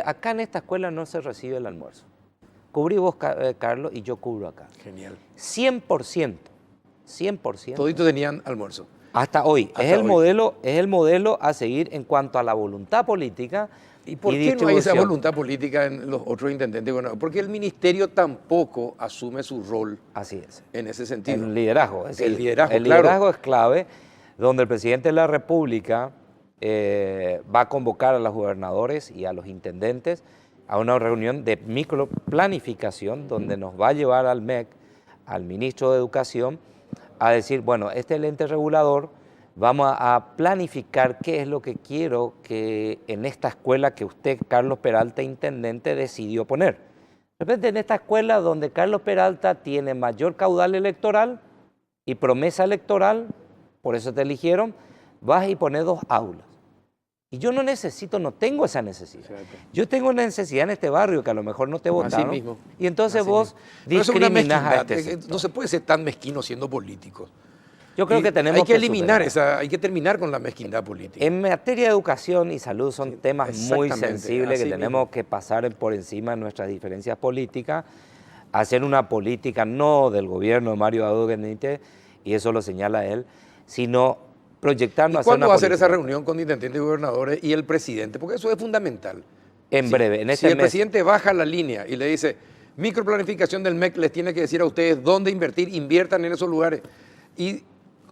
Acá en esta escuela no se recibe el almuerzo. Cubrí vos, Carlos, y yo cubro acá. Genial. 100%. 100%. Toditos tenían almuerzo. Hasta hoy. Hasta es el hoy. modelo a seguir en cuanto a la voluntad política. ¿Y por qué no hay esa voluntad política en los otros intendentes? Bueno, porque el ministerio tampoco asume su rol. Así es. En ese sentido. El liderazgo. Es decir, el liderazgo, el liderazgo es clave, donde el presidente de la República va a convocar a los gobernadores y a los intendentes a una reunión de microplanificación donde nos va a llevar al MEC, al ministro de Educación, a decir, bueno, este es el ente regulador, vamos a planificar qué es lo que quiero que en esta escuela que usted, Carlos Peralta, intendente, decidió poner. De repente en esta escuela donde Carlos Peralta tiene mayor caudal electoral y promesa electoral, por eso te eligieron, vas y pones 2 aulas. Y yo no tengo esa necesidad. Exacto. Yo tengo una necesidad en este barrio que a lo mejor no te votaron. Así mismo. Y entonces así vos discriminás a este sector. No se puede ser tan mezquino siendo políticos. Yo creo que tenemos que eliminar hay que terminar con la mezquindad política. En materia de educación y salud son temas muy sensibles que tenemos que pasar por encima de nuestras diferencias políticas, hacer una política no del gobierno de Mario Abdo Benítez, y eso lo señala él, sino proyectarnos. ¿Y cuándo va a hacer esa reunión con intendentes y gobernadores y el presidente? Porque eso es fundamental. En breve, en este mes. Si el presidente baja la línea y le dice, microplanificación del MEC les tiene que decir a ustedes dónde invertir, inviertan en esos lugares. Y,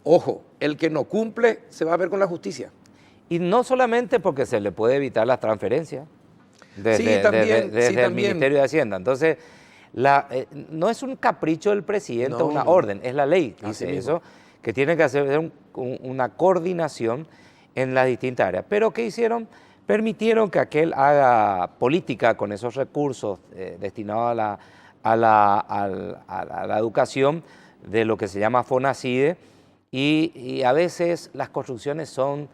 ojo, el que no cumple se va a ver con la justicia. Y no solamente porque se le puede evitar las transferencias desde el Ministerio de Hacienda. Entonces, no es un capricho del presidente, una orden, es la ley, dice eso, que tiene que hacer una coordinación en las distintas áreas. Pero ¿qué hicieron? Permitieron que aquel haga política con esos recursos destinados a la educación de lo que se llama FONACIDE, y a veces las construcciones son...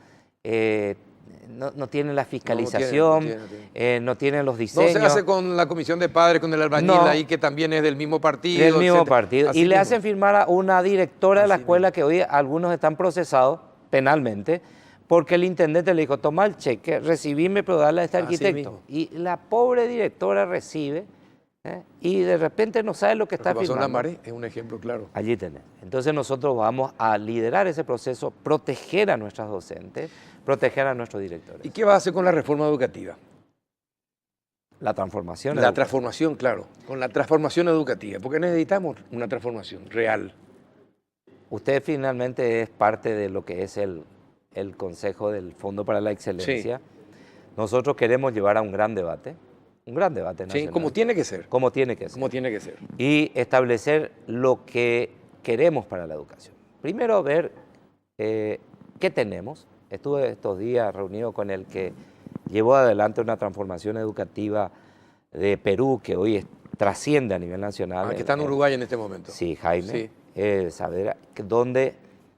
no tienen la fiscalización, no tienen los diseños. No se hace con la comisión de padres, con el albañil ahí, que también es del mismo partido. Del mismo partido. Y le hacen firmar a una directora de la escuela que hoy algunos están procesados penalmente, porque el intendente le dijo, toma el cheque, recibime, pero dale a este arquitecto. Y la pobre directora recibe, y de repente no sabe lo que está firmando. La Maré es un ejemplo claro. Allí tenés. Entonces nosotros vamos a liderar ese proceso, proteger a nuestras docentes, proteger a nuestros directores. ¿Y qué va a hacer con la reforma educativa? La transformación. La transformación, claro. Con la transformación educativa, porque necesitamos una transformación real. usted finalmente es parte de lo que es el Consejo del Fondo para la Excelencia. Sí. Nosotros queremos llevar a un gran debate nacional. Sí, como tiene que ser. Como tiene que ser. Como tiene que ser. Y establecer lo que queremos para la educación. Primero ver qué tenemos. Estuve estos días reunido con el que llevó adelante una transformación educativa de Perú que hoy trasciende a nivel nacional. Que está en Uruguay en este momento. Sí, Jaime Saavedra, donde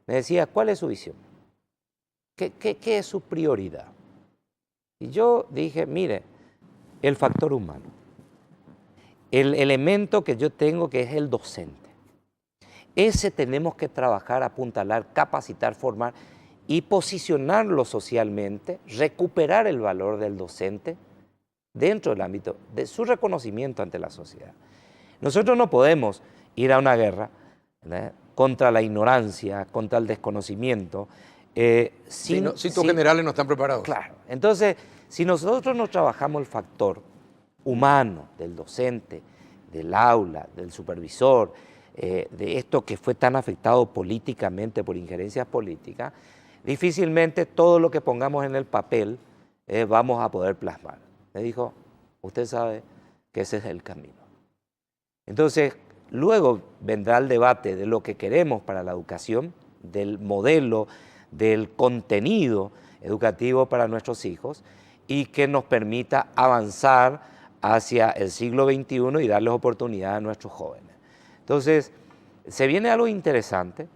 me decía, ¿cuál es su visión? ¿Qué es su prioridad? Y yo dije, mire, el factor humano, el elemento que yo tengo que es el docente. Ese tenemos que trabajar, apuntalar, capacitar, formar y posicionarlo socialmente, recuperar el valor del docente dentro del ámbito de su reconocimiento ante la sociedad. Nosotros no podemos ir a una guerra, ¿verdad?, contra la ignorancia, contra el desconocimiento, si tus generales no están preparados. Claro. Entonces, si nosotros no trabajamos el factor humano del docente, del aula, del supervisor, de esto que fue tan afectado políticamente por injerencias políticas, difícilmente todo lo que pongamos en el papel vamos a poder plasmar. Me dijo, usted sabe que ese es el camino. Entonces, luego vendrá el debate de lo que queremos para la educación, del modelo, del contenido educativo para nuestros hijos y que nos permita avanzar hacia el siglo XXI y darles oportunidad a nuestros jóvenes. Entonces, se viene algo interesante,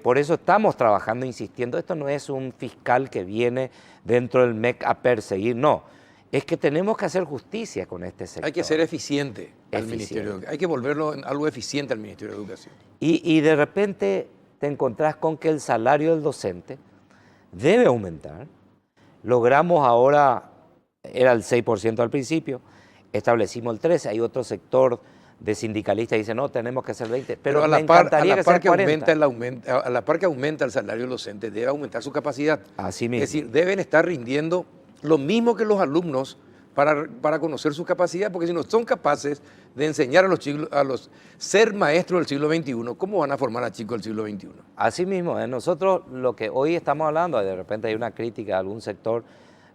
por eso estamos trabajando, insistiendo, esto no es un fiscal que viene dentro del MEC a perseguir, no, es que tenemos que hacer justicia con este sector. Hay que ser eficiente al Ministerio de Educación, hay que volverlo en algo eficiente al Ministerio de Educación. Y de repente te encontrás con que el salario del docente debe aumentar. Logramos ahora, era el 6% al principio, establecimos el 13%, hay otro sector de sindicalistas que dicen, no, tenemos que hacer 20%, pero a la par que aumenta el salario del docente, debe aumentar su capacidad. Así mismo. Es decir, deben estar rindiendo lo mismo que los alumnos para conocer su capacidad, porque si no son capaces de enseñar a los ser maestros del siglo XXI, ¿cómo van a formar a chicos del siglo XXI? Así mismo, nosotros lo que hoy estamos hablando, de repente hay una crítica a algún sector,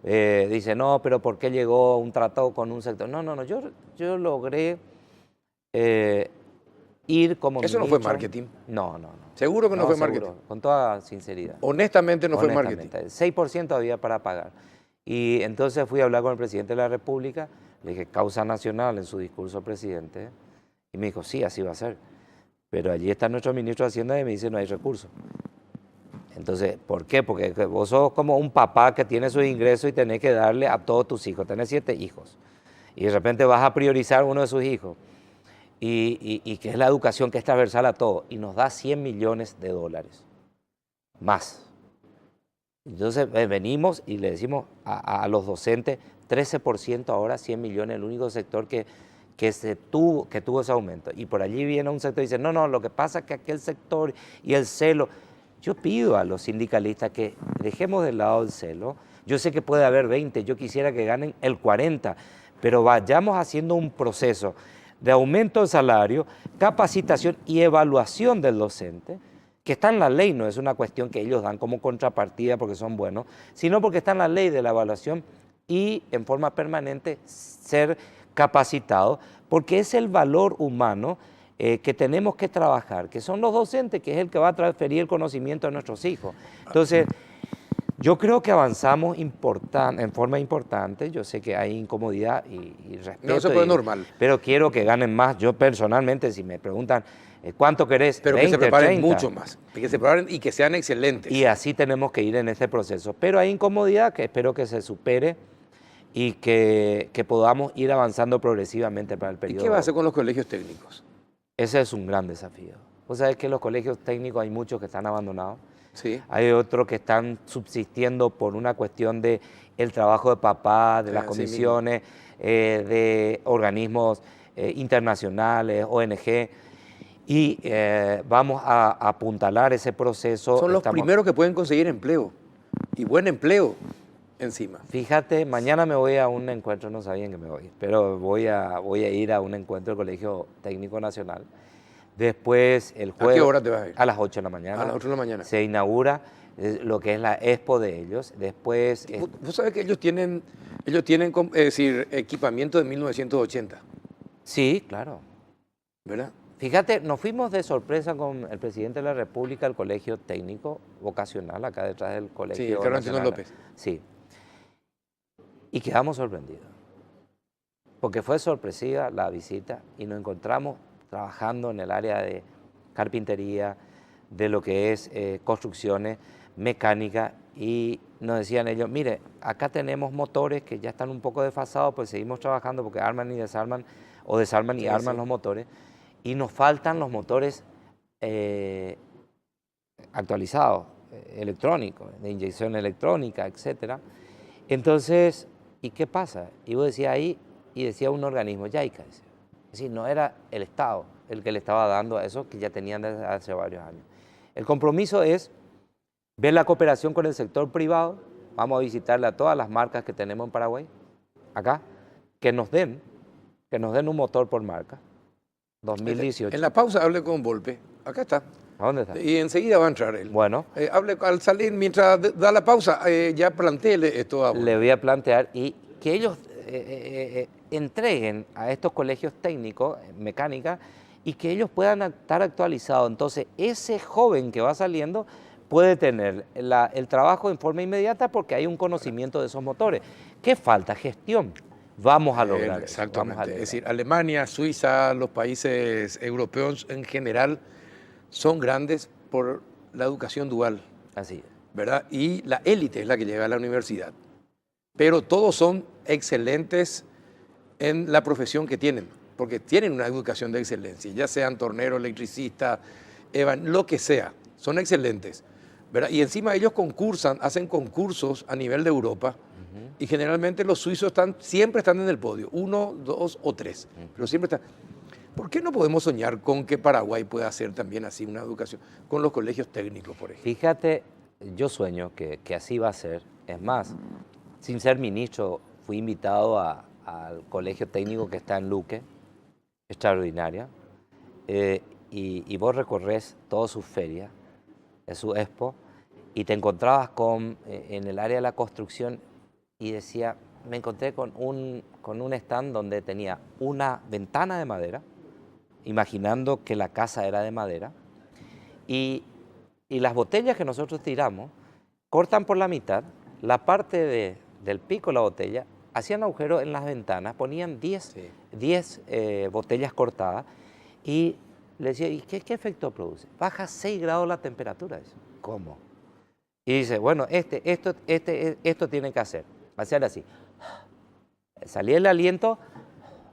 dice, no, pero ¿por qué llegó un tratado con un sector? No, yo logré ir como ¿Eso ministro. no fue marketing? No. ¿Seguro que no fue marketing? Con toda sinceridad. Honestamente no fue marketing. 6% había para pagar. Y entonces fui a hablar con el presidente de la República, le dije, causa nacional en su discurso, presidente, y me dijo, sí, así va a ser. Pero allí está nuestro ministro de Hacienda y me dice, no hay recursos. Entonces, ¿por qué? Porque vos sos como un papá que tiene sus ingresos y tenés que darle a todos tus hijos. Tenés 7 hijos. Y de repente vas a priorizar uno de sus hijos. Y que es la educación que es transversal a todo. Y nos da $100 millones. Más. Entonces venimos y le decimos a los docentes, 13% ahora, 100 millones, el único sector que tuvo ese aumento. Y por allí viene un sector y dice, no, lo que pasa es que aquel sector y el celo. Yo pido a los sindicalistas que dejemos de lado el celo. Yo sé que puede haber 20, yo quisiera que ganen el 40, pero vayamos haciendo un proceso de aumento del salario, capacitación y evaluación del docente, que está en la ley, no es una cuestión que ellos dan como contrapartida porque son buenos, sino porque está en la ley de la evaluación y en forma permanente ser capacitado, porque es el valor humano que tenemos que trabajar, que son los docentes, que es el que va a transferir el conocimiento a nuestros hijos. Entonces, yo creo que avanzamos en forma importante, yo sé que hay incomodidad y respeto. No se puede normal. Pero quiero que ganen más. Yo personalmente, si me preguntan, ¿cuánto querés? Pero 20, que se preparen 30. Mucho más, que se preparen y que sean excelentes. Y así tenemos que ir en este proceso. Pero hay incomodidad que espero que se supere y que podamos ir avanzando progresivamente para el periodo. ¿Y qué va a hacer con los colegios técnicos? Ese es un gran desafío. Vos sabés que los colegios técnicos hay muchos que están abandonados. Sí. Hay otros que están subsistiendo por una cuestión de el trabajo de papá, de las comisiones, de organismos internacionales, ONG, y vamos a apuntalar ese proceso. Son los primeros que pueden conseguir empleo, y buen empleo encima. Fíjate, mañana me voy a un encuentro, no sabían que me voy, pero voy a ir a un encuentro del Colegio Técnico Nacional, Después, el jueves... ¿A qué hora te vas a ir? A las 8 de la mañana. A las 8 de la mañana. Se inaugura lo que es la expo de ellos. Después... ¿Vos sabés que ellos tienen es decir, equipamiento de 1980? Sí, claro. ¿Verdad? Fíjate, nos fuimos de sorpresa con el presidente de la República al Colegio Técnico Vocacional, acá detrás del Colegio Sí, Carlos Antonio Nacional. López. Sí. Y quedamos sorprendidos. Porque fue sorpresiva la visita y nos encontramos trabajando en el área de carpintería, de lo que es construcciones, mecánica, y nos decían ellos, mire, acá tenemos motores que ya están un poco desfasados, pues seguimos trabajando porque arman y desarman, o desarman y arman los motores, y nos faltan los motores actualizados, electrónicos, de inyección electrónica, etc. Entonces, ¿y qué pasa? Y vos decías ahí, y decía un organismo, JICA, es decir, no era el Estado el que le estaba dando a eso que ya tenían desde hace varios años. El compromiso es ver la cooperación con el sector privado. Vamos a visitarle a todas las marcas que tenemos en Paraguay, acá, que nos den un motor por marca, 2018. En la pausa hable con Volpe, acá está. ¿A dónde está? Y enseguida va a entrar él. Bueno. Hable al salir, mientras da la pausa, ya planteele esto a Volpe. Le voy a plantear y que ellos entreguen a estos colegios técnicos, mecánica, y que ellos puedan estar actualizados. Entonces, ese joven que va saliendo puede tener el trabajo en forma inmediata porque hay un conocimiento de esos motores. ¿Qué falta? Gestión. Vamos a lograr eso. Exactamente. Es decir, Alemania, Suiza, los países europeos en general son grandes por la educación dual. Así es. ¿Verdad? Y la élite es la que llega a la universidad. Pero todos son excelentes en la profesión que tienen, porque tienen una educación de excelencia, ya sean torneros, electricistas, lo que sea, son excelentes, ¿verdad? Y encima ellos hacen concursos a nivel de Europa, y generalmente los suizos siempre están en el podio, 1, 2 o 3, pero siempre están. ¿Por qué no podemos soñar con que Paraguay pueda hacer también así una educación, con los colegios técnicos, por ejemplo? Fíjate, yo sueño que así va a ser. Es más, sin ser ministro, fui invitado al colegio técnico que está en Luque, extraordinaria, y vos recorres toda su feria, su expo, y te encontrabas en el área de la construcción, y decía, me encontré con un stand donde tenía una ventana de madera, imaginando que la casa era de madera, y las botellas que nosotros tiramos cortan por la mitad, la parte del pico de la botella, hacían agujeros en las ventanas, ponían 10 botellas cortadas, y le decía, ¿y qué efecto produce? Baja 6 grados la temperatura. Dice, ¿cómo? Y dice, bueno, esto tiene que hacer así. Salía el aliento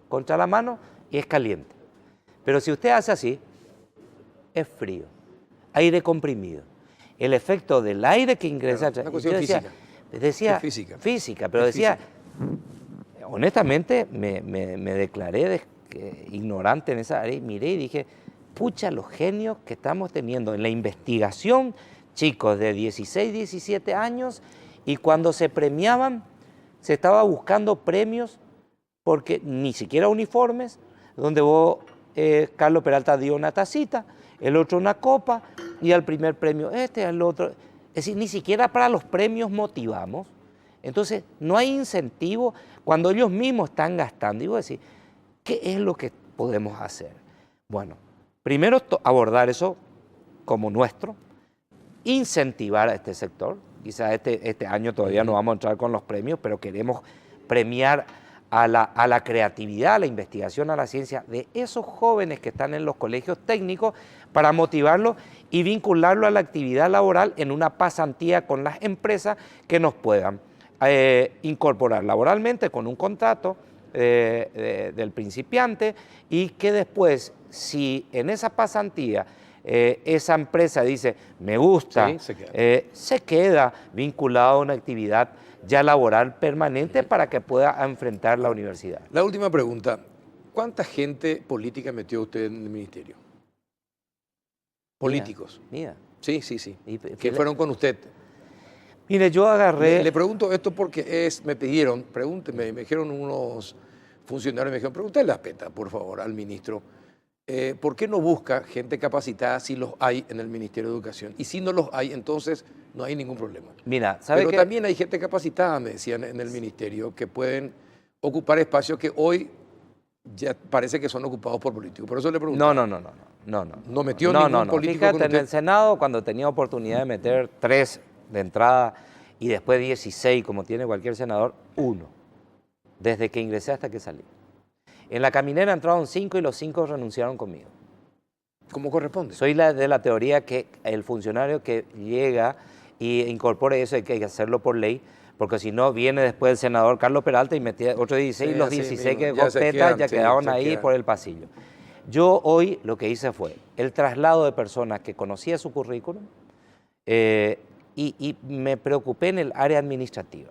contra la mano y es caliente. Pero si usted hace así, es frío, aire comprimido. El efecto del aire que ingresa... Una cuestión física. Decía física, pero decía, honestamente me declaré ignorante en esa área y miré y dije, pucha, los genios que estamos teniendo en la investigación, chicos de 16, 17 años, y cuando se premiaban, se estaba buscando premios porque ni siquiera uniformes, donde vos, Carlos Peralta dio una tacita, el otro una copa, y al primer premio al otro. Es decir, ni siquiera para los premios motivamos. Entonces, no hay incentivo cuando ellos mismos están gastando. Y vos decís, ¿qué es lo que podemos hacer? Bueno, primero abordar eso como nuestro, incentivar a este sector. Quizás este año todavía no vamos a entrar con los premios, pero queremos premiar a la creatividad, a la investigación, a la ciencia de esos jóvenes que están en los colegios técnicos para motivarlos y vincularlo a la actividad laboral en una pasantía con las empresas que nos puedan incorporar laboralmente con un contrato del principiante, y que después, si en esa pasantía esa empresa dice, me gusta, sí, se queda vinculado a una actividad ya laboral permanente para que pueda enfrentar la universidad. La última pregunta, ¿cuánta gente política metió usted en el ministerio? Políticos. Mira. Sí. Que fueron con usted. Mire, yo agarré... Le pregunto esto porque me pidieron, pregúnteme, me dijeron unos funcionarios, me dijeron, pregúntale a PETA, por favor, al ministro, ¿por qué no busca gente capacitada si los hay en el Ministerio de Educación? Y si no los hay, entonces no hay ningún problema. Mira, ¿sabe Pero qué? también hay gente capacitada, me decían en el Ministerio, que pueden ocupar espacios que hoy ya parece que son ocupados por políticos. Por eso le pregunto. No metió ningún político Fíjate, con en usted. el Senado, cuando tenía oportunidad de meter 3 de entrada y después 16, como tiene cualquier senador, 1. Desde que ingresé hasta que salí. En la caminera entraron 5 y los 5 renunciaron conmigo. ¿Cómo corresponde? Soy de la teoría que el funcionario que llega y incorpore eso hay que hacerlo por ley, porque si no viene después el senador Carlos Peralta y metía otro 16 y los 16 que ya quedaron ahí por el pasillo. Yo hoy lo que hice fue el traslado de personas que conocía su currículum y me preocupé en el área administrativa.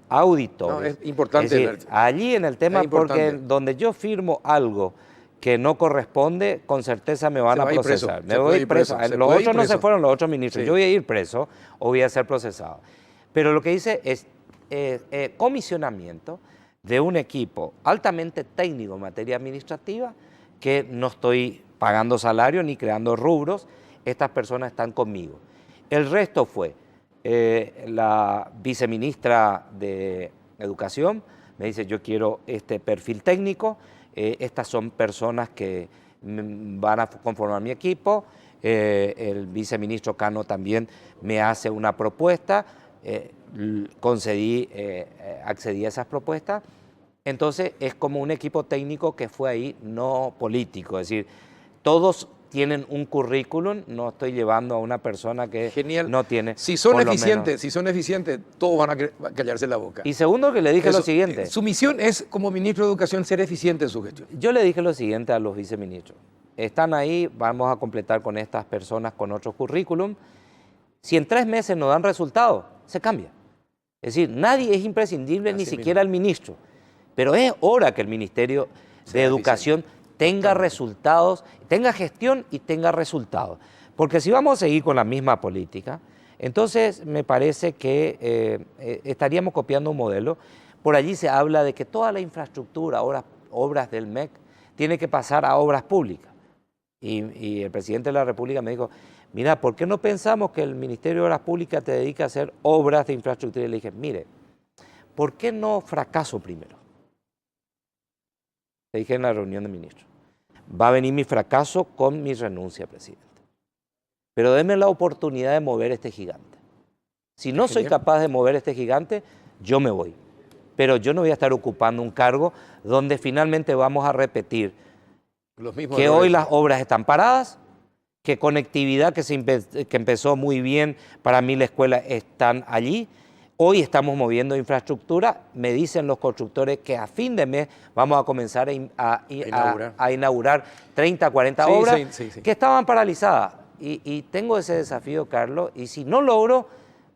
Auditores. No, es importante. Es decir, allí en el tema, porque donde yo firmo algo que no corresponde, con certeza me van a procesar. Me voy preso. Los otros no se fueron, los otros ministros. Sí. Yo voy a ir preso o voy a ser procesado. Pero lo que hice es comisionamiento de un equipo altamente técnico en materia administrativa que no estoy pagando salario ni creando rubros. Estas personas están conmigo. El resto fue la viceministra de Educación, me dice yo quiero este perfil técnico, estas son personas que van a conformar mi equipo, el viceministro Cano también me hace una propuesta, accedí a esas propuestas, entonces es como un equipo técnico que fue ahí, no político, es decir, todos tienen un currículum, no estoy llevando a una persona que Genial. No tiene. Si son eficientes, todos van a callarse la boca. Y segundo que le dije lo siguiente. Su misión es, como ministro de Educación, ser eficiente en su gestión. Yo le dije lo siguiente a los viceministros. Están ahí, vamos a completar con estas personas con otros currículum. Si en 3 meses no dan resultado, se cambia. Es decir, nadie es imprescindible, ni siquiera el ministro. Pero es hora que el Ministerio de Educación tenga resultados, tenga gestión y tenga resultados. Porque si vamos a seguir con la misma política, entonces me parece que estaríamos copiando un modelo. Por allí se habla de que toda la infraestructura, obras del MEC, tiene que pasar a obras públicas. Y el presidente de la República me dijo, mira, ¿por qué no pensamos que el Ministerio de Obras Públicas te dedica a hacer obras de infraestructura? Y le dije, mire, ¿por qué no fracaso primero? Le dije en la reunión de ministros. Va a venir mi fracaso con mi renuncia, presidente. Pero déme la oportunidad de mover este gigante. Si no soy capaz de mover este gigante, yo me voy. Pero yo no voy a estar ocupando un cargo donde finalmente vamos a repetir que hoy las obras están paradas, que conectividad que empezó muy bien, para mí la escuela están allí. Hoy estamos moviendo infraestructura, me dicen los constructores que a fin de mes vamos a comenzar a inaugurar 30, 40 obras que estaban paralizadas. Y tengo ese desafío, Carlos, y si no logro,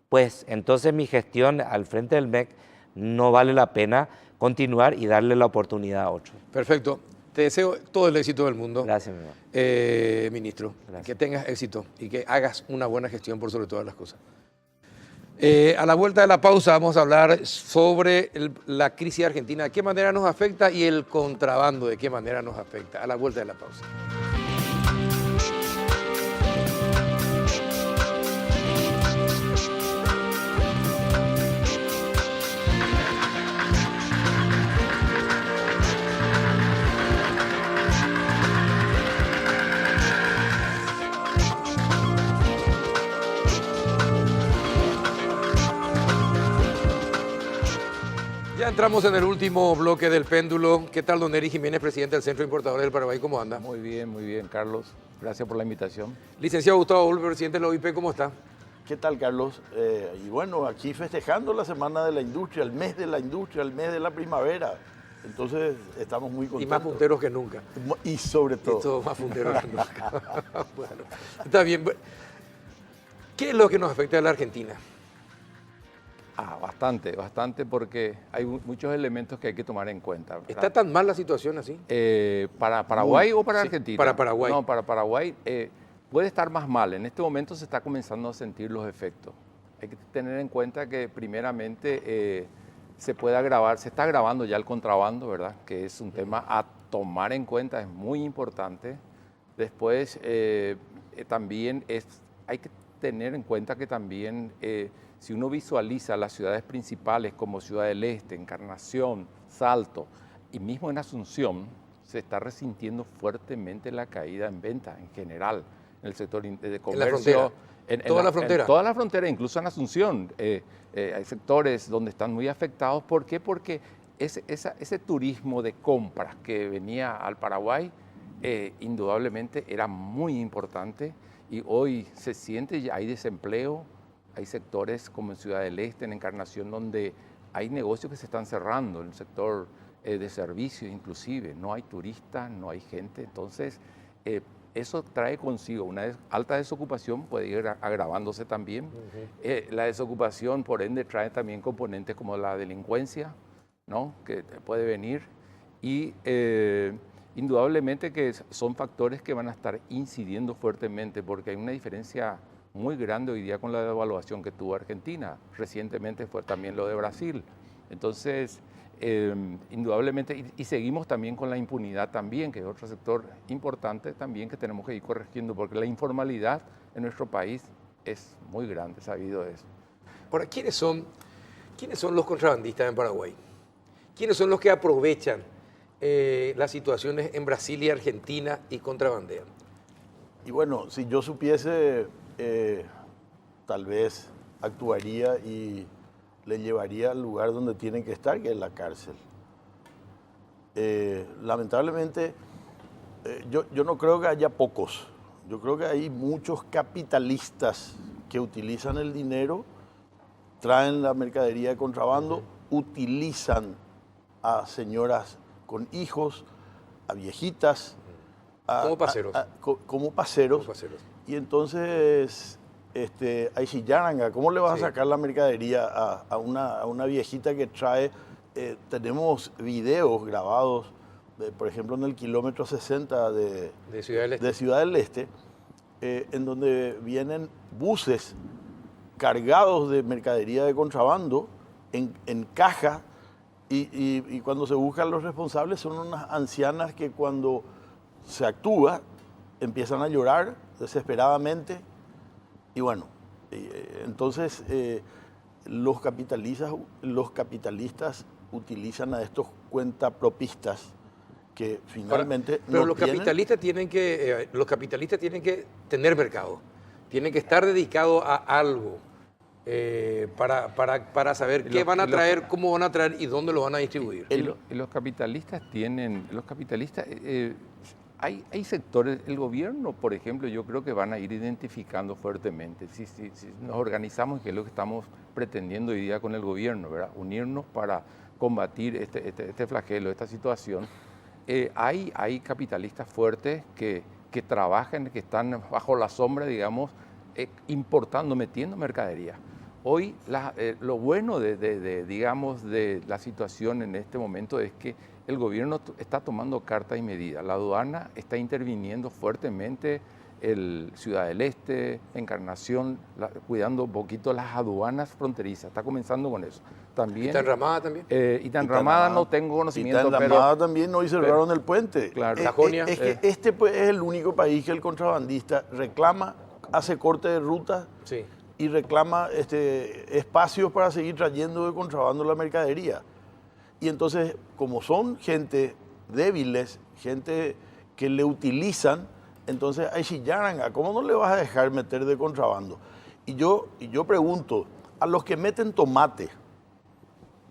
pues entonces mi gestión al frente del MEC no vale la pena continuar y darle la oportunidad a otros. Perfecto. Te deseo todo el éxito del mundo. Gracias, mi hermano. Ministro. Gracias. Que tengas éxito y que hagas una buena gestión por sobre todas las cosas. A la vuelta de la pausa vamos a hablar sobre la crisis argentina, de qué manera nos afecta, y el contrabando, de qué manera nos afecta. A la vuelta de la pausa. Ya entramos en el último bloque del péndulo. ¿Qué tal, don Eri Jiménez, presidente del Centro de Importadores del Paraguay? ¿Cómo anda? Muy bien, Carlos. Gracias por la invitación. Licenciado Gustavo Volpe, presidente de la OIP, ¿cómo está? ¿Qué tal, Carlos? Y bueno, aquí festejando la Semana de la Industria, el mes de la industria, el mes de la primavera. Entonces, estamos muy contentos. Y más punteros que nunca. Y sobre todo. Y todos más punteros que nunca. Bueno, está bien. ¿Qué es lo que nos afecta a la Argentina? Bastante, porque hay muchos elementos que hay que tomar en cuenta, ¿verdad? ¿Está tan mal la situación así? ¿Para Paraguay o para Argentina? Para Paraguay. No, para Paraguay puede estar más mal. En este momento se está comenzando a sentir los efectos. Hay que tener en cuenta que primeramente se está agravando ya el contrabando, ¿verdad? Que es un tema a tomar en cuenta, es muy importante. Después, también hay que tener en cuenta que también si uno visualiza las ciudades principales como Ciudad del Este, Encarnación, Salto y mismo en Asunción, se está resintiendo fuertemente la caída en venta en general, en el sector de comercio. ¿En toda la frontera? En toda la frontera, incluso en Asunción. Hay sectores donde están muy afectados. ¿Por qué? Porque ese turismo de compras que venía al Paraguay, indudablemente era muy importante y hoy se siente, ya hay desempleo, hay sectores como en Ciudad del Este, en Encarnación, donde hay negocios que se están cerrando, en el sector de servicios inclusive, no hay turistas, no hay gente, entonces eso trae consigo una alta desocupación, puede ir agravándose también. La desocupación, por ende, trae también componentes como la delincuencia, ¿no? Que puede venir y indudablemente que son factores que van a estar incidiendo fuertemente porque hay una diferencia muy grande hoy día con la devaluación que tuvo Argentina. Recientemente fue también lo de Brasil. Entonces, indudablemente, y seguimos también con la impunidad también, que es otro sector importante también que tenemos que ir corrigiendo, porque la informalidad en nuestro país es muy grande, sabido eso. Ahora, ¿quiénes son los contrabandistas en Paraguay? ¿Quiénes son los que aprovechan las situaciones en Brasil y Argentina y contrabandean? Y bueno, si yo supiese, tal vez actuaría y le llevaría al lugar donde tienen que estar, que es la cárcel. Lamentablemente, yo no creo que haya pocos. Yo creo que hay muchos capitalistas que utilizan el dinero, traen la mercadería de contrabando, utilizan a señoras con hijos, a viejitas. Como paseros. Como paseros. Y entonces, ahí sí, Yaranga, ¿cómo le vas a sacar la mercadería a una viejita que trae? Tenemos videos grabados, por ejemplo, en el kilómetro 60 de Ciudad del Este, en donde vienen buses cargados de mercadería de contrabando en caja y cuando se buscan los responsables son unas ancianas que cuando se actúa empiezan a llorar desesperadamente y bueno, entonces los capitalistas utilizan a estos cuentapropistas que finalmente pero no los capitalistas tienen que tener mercado, tienen que estar dedicados a algo para saber qué van a traer, cómo van a traer y dónde lo van a distribuir. Los capitalistas hay sectores, el gobierno, por ejemplo, yo creo que van a ir identificando fuertemente. Si nos organizamos, que es lo que estamos pretendiendo hoy día con el gobierno, ¿verdad? Unirnos para combatir este flagelo, esta situación. Hay capitalistas fuertes que trabajan, que están bajo la sombra, digamos, importando, metiendo mercadería. Hoy lo bueno digamos, de la situación en este momento es que el gobierno está tomando cartas y medidas. La aduana está interviniendo fuertemente, el Ciudad del Este, Encarnación, cuidando un poquito las aduanas fronterizas. Está comenzando con eso. También, ¿Itanramada también? Itanramada no tengo conocimiento, Itanramada también hoy cerraron el puente. Claro. Sajonia. Es que este pues, es el único país que el contrabandista reclama, hace corte de ruta y reclama espacios para seguir trayendo de contrabando la mercadería. Y entonces, como son gente débiles, gente que le utilizan, entonces ahí sí Yaranga, ¿cómo no le vas a dejar meter de contrabando? Y yo pregunto, a los que meten tomate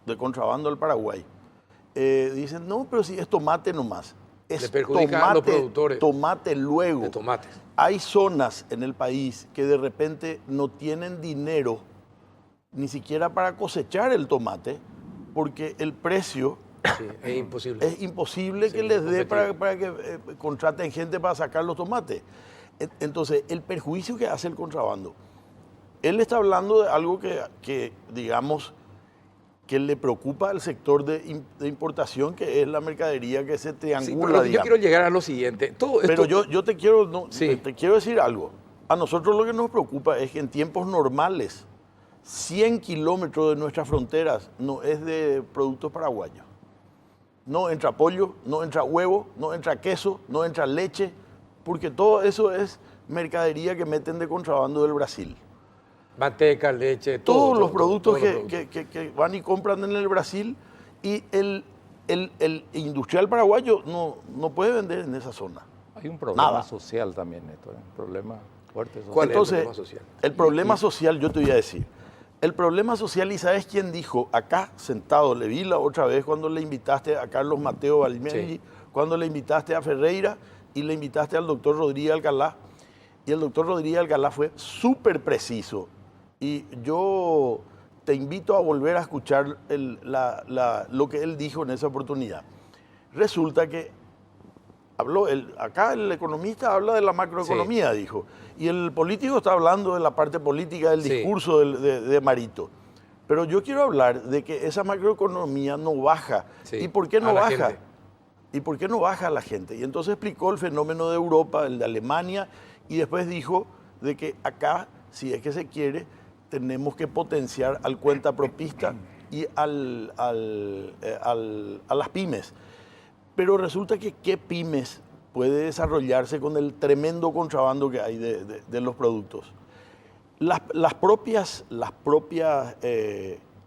de contrabando al Paraguay, dicen, no, pero si es tomate nomás. Es le perjudica a los productores tomate luego. de tomates. Hay zonas en el país que de repente no tienen dinero ni siquiera para cosechar el tomate, porque el precio es imposible. Es imposible que les dé para que contraten gente para sacar los tomates. Entonces, el perjuicio que hace el contrabando, él está hablando de algo que digamos, que le preocupa al sector de importación, que es la mercadería que se triangula. Pero yo quiero llegar a lo siguiente. Pero yo te quiero decir algo. A nosotros lo que nos preocupa es que en tiempos normales, 100 kilómetros de nuestras fronteras no es de productos paraguayos. No entra pollo, no entra huevo, no entra queso, no entra leche. porque todo eso es mercadería que meten de contrabando del Brasil. Manteca, leche, Todos los productos que van y compran en el Brasil, y el industrial paraguayo no puede vender en esa zona. Hay un problema Nada. social también, Néstor, un problema fuerte social. ¿Cuál Entonces, es el problema social? el problema social, yo te voy a decir, el problema social, ¿y sabes quién dijo? Acá sentado, le vi la otra vez cuando le invitaste a Carlos Mateo Valmeli, cuando le invitaste a Ferreira y le invitaste al doctor Rodríguez Alcalá, y el doctor Rodríguez Alcalá fue súper preciso. Y yo te invito a volver a escuchar lo que él dijo en esa oportunidad. Resulta que acá el economista habla de la macroeconomía, dijo, y el político está hablando de la parte política del discurso de Marito. Pero yo quiero hablar de que esa macroeconomía no baja. ¿Y por qué no baja? ¿Y por qué no baja la gente? Y entonces explicó el fenómeno de Europa, el de Alemania, y después dijo de que acá, si es que se quiere, tenemos que potenciar al cuentapropista y a las pymes. Pero resulta que ¿qué pymes puede desarrollarse con el tremendo contrabando que hay de los productos? Las propias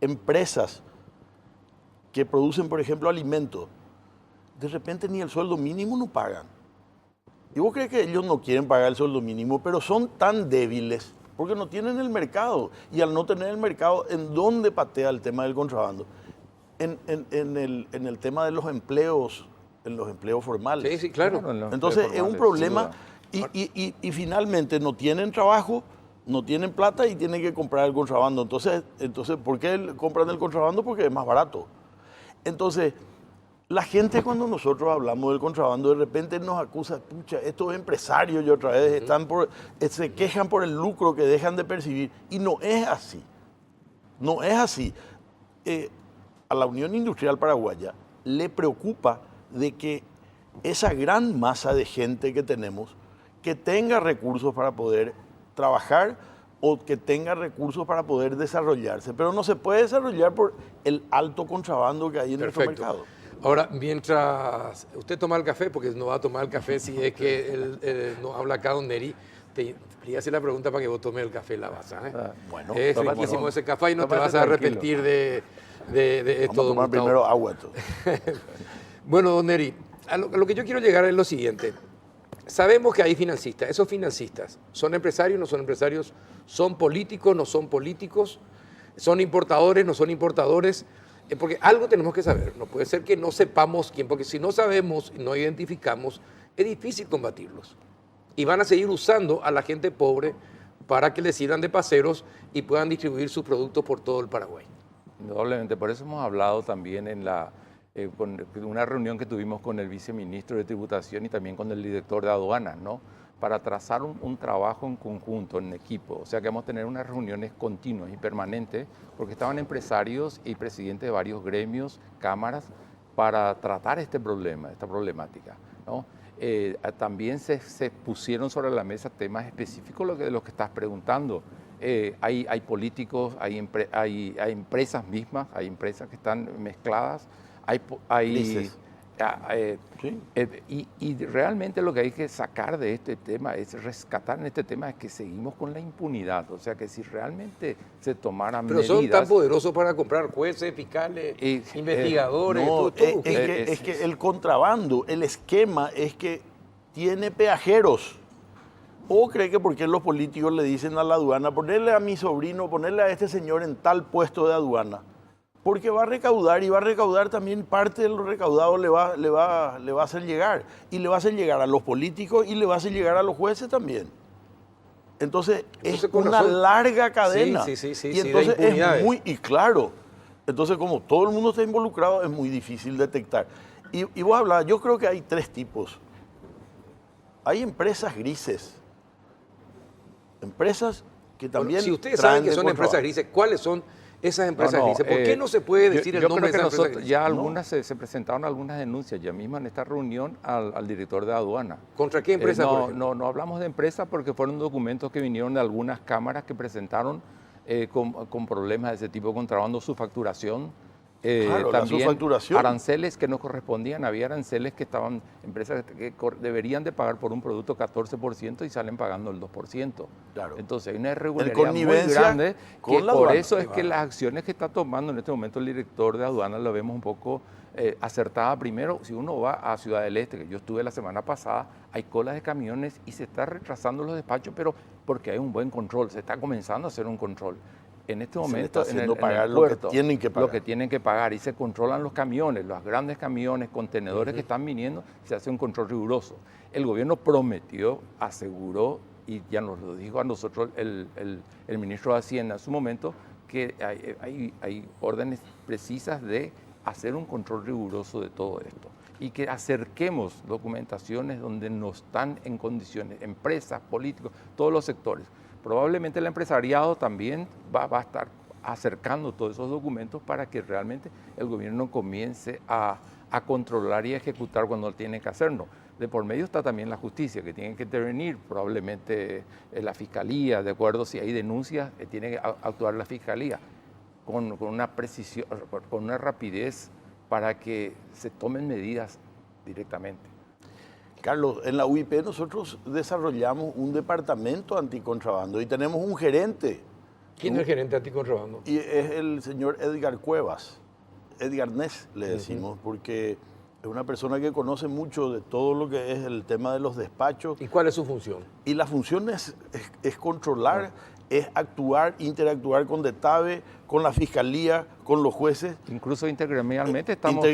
empresas que producen, por ejemplo, alimentos, de repente ni el sueldo mínimo no pagan. Y vos crees que ellos no quieren pagar el sueldo mínimo, pero son tan débiles porque no tienen el mercado. Y al no tener el mercado, ¿en dónde patea el tema del contrabando? En el tema de los empleos, en los empleos formales. Sí, sí, claro. Entonces es un problema y finalmente no tienen trabajo, no tienen plata y tienen que comprar el contrabando. Entonces ¿por qué compran el contrabando? Porque es más barato. Entonces, la gente cuando nosotros hablamos del contrabando de repente nos acusa, pucha, estos empresarios y otra vez se quejan por el lucro que dejan de percibir. Y no es así. No es así. A la Unión Industrial Paraguaya le preocupa de que esa gran masa de gente que tenemos, que tenga recursos para poder trabajar o que tenga recursos para poder desarrollarse, pero no se puede desarrollar por el alto contrabando que hay en nuestro mercado. Ahora, mientras usted toma el café, porque no va a tomar el café si es que no habla acá don Neri, te quería hacer la pregunta para que vos tomes el café en la baza. Bueno, es riquísimo ese café y no te vas a arrepentir de esto. Vamos a tomar primero agua. Bueno, don Neri, a lo que yo quiero llegar es lo siguiente. Sabemos que hay financistas. ¿Esos financistas son empresarios, no son empresarios? ¿Son políticos, no son políticos? ¿Son importadores, no son importadores? Porque algo tenemos que saber. No puede ser que no sepamos quién, porque si no sabemos, no identificamos, es difícil combatirlos. Y van a seguir usando a la gente pobre para que les sirvan de paseros y puedan distribuir sus productos por todo el Paraguay. Indudablemente, por eso hemos hablado también en con una reunión que tuvimos con el viceministro de Tributación y también con el director de aduanas, ¿no? Para trazar un trabajo en conjunto, en equipo. O sea que vamos a tener unas reuniones continuas y permanentes, porque estaban empresarios y presidentes de varios gremios, cámaras, para tratar este problema, esta problemática, ¿no? También se pusieron sobre la mesa temas específicos de los que estás preguntando. Hay políticos, hay empresas mismas, hay empresas que están mezcladas, y realmente lo que hay que sacar de este tema, rescatar en este tema, es que seguimos con la impunidad. O sea, que si realmente se tomaran medidas... Pero son tan poderosos para comprar jueces, fiscales, investigadores... Es que el contrabando, el esquema es que tiene peajeros. ¿O cree que porque los políticos le dicen a la aduana, ponerle a mi sobrino, ponerle a este señor en tal puesto de aduana? Porque va a recaudar y va a recaudar también parte de lo recaudado le va a hacer llegar. Y le va a hacer llegar a los políticos y le va a hacer llegar a los jueces también. Entonces es una larga cadena. Sí, y entonces es muy, y claro, entonces como todo el mundo está involucrado, es muy difícil detectar. Y vos hablabas, yo creo que hay tres tipos. Hay empresas grises. Empresas que también... Si ustedes saben que son empresas grises, ¿cuáles son esas empresas grises? ¿Por qué no se puede decir el nombre de esas empresas grises? Ya algunas se presentaron algunas denuncias, ya mismo en esta reunión, al director de aduana. ¿Contra qué empresa? No hablamos de empresas porque fueron documentos que vinieron de algunas cámaras que presentaron con problemas de ese tipo de contrabando, su facturación Claro, la también subfacturación. aranceles que no correspondían, había aranceles que estaban, empresas que deberían de pagar por un producto 14% y salen pagando el 2%. Claro. Entonces hay una irregularidad muy connivencia grande con que la por aduana. eso es que las acciones que está tomando en este momento el director de aduana lo vemos un poco acertada. Primero, si uno va a Ciudad del Este, que yo estuve la semana pasada, hay colas de camiones y se está retrasando los despachos, pero porque hay un buen control, se está comenzando a hacer un control. En este momento, en el pagar puerto, lo que tienen que pagar. lo que tienen que pagar, y se controlan los camiones, los grandes camiones, contenedores que están viniendo, se hace un control riguroso. El gobierno prometió, aseguró, y ya nos lo dijo a nosotros el ministro de Hacienda en su momento, que hay órdenes precisas de hacer un control riguroso de todo esto y que acerquemos documentaciones donde no están en condiciones, empresas, políticos, todos los sectores. Probablemente el empresariado también va a estar acercando todos esos documentos para que realmente el gobierno comience a controlar y a ejecutar cuando tiene que hacerlo. De por medio está también la justicia, que tiene que intervenir, probablemente la fiscalía, de acuerdo, si hay denuncias, tiene que actuar la fiscalía con una precisión, con una rapidez para que se tomen medidas directamente. Carlos, en la UIP nosotros desarrollamos un departamento anticontrabando y tenemos un gerente. ¿Quién es el gerente anticontrabando? Y es el señor Edgar Cuevas, Edgar Ness le decimos, porque es una persona que conoce mucho de todo lo que es el tema de los despachos. ¿Y cuál es su función? Y la función es controlar, es actuar, interactuar con DETAVE, con la fiscalía, con los jueces. Incluso intergremialmente estamos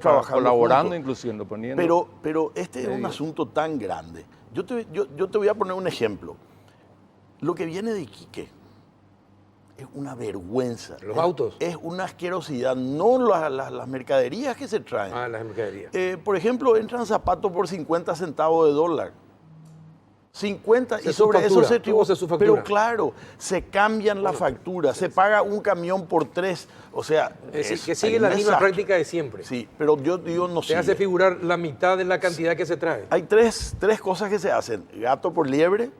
trabajando colaborando, juntos. inclusive poniendo. Pero este es un asunto tan grande. Yo te voy a poner un ejemplo. Lo que viene de Iquique es una vergüenza. ¿Los autos? Es una asquerosidad, no las mercaderías que se traen. Ah, las mercaderías. Por ejemplo, entran zapatos por 50 centavos de dólar. 50 y sobre eso se tributa. Pero claro, se cambian la factura, se paga un camión por 3. O sea, es decir, que sigue la misma práctica de siempre. Sí, pero yo digo no se hace figurar la mitad de la cantidad que se trae. Hay tres cosas que se hacen: gato por liebre,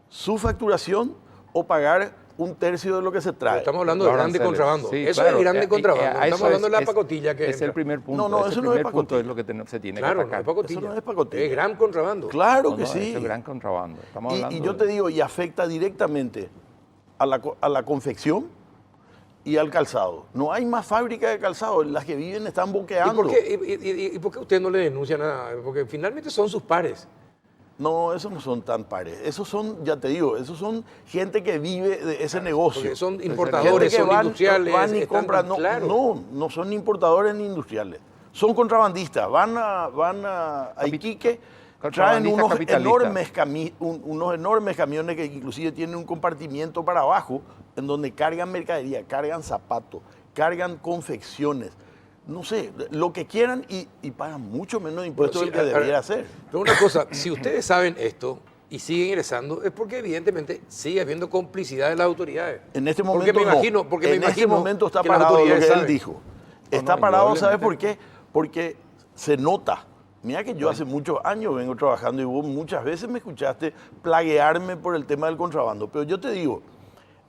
su facturación o pagar un tercio de lo que se trae. Pero estamos hablando de grande contrabando. Sí, eso claro, es grande contrabando. Estamos hablando de la pacotilla que es el primer punto. No, eso no es punto es lo que se tiene que atacar. No es pacotilla. Eso no es pacotilla. Es gran contrabando. Claro que sí. Eso es gran contrabando. Estamos hablando y yo te digo, y afecta directamente a la confección y al calzado. No hay más fábrica de calzado. Las que viven están boqueando. ¿Y por qué usted no le denuncia nada? Porque finalmente son sus pares. No, esos no son tan pares. Esos son, ya te digo, esos son gente que vive de ese negocio. Porque son importadores, son industriales. Van y compran. No son importadores ni industriales. Son contrabandistas. Van a Iquique, traen unos enormes camiones que inclusive tienen un compartimiento para abajo en donde cargan mercadería, cargan zapatos, cargan confecciones. No sé, lo que quieran y pagan mucho menos impuestos del que debería hacer. Pero una cosa, si ustedes saben esto y siguen ingresando, es porque evidentemente sigue habiendo complicidad de las autoridades. En este momento en este momento está parado lo que él dijo. Está parado, ¿sabes por qué? Porque se nota. Mira que yo hace muchos años vengo trabajando y vos muchas veces me escuchaste plaguearme por el tema del contrabando. Pero yo te digo,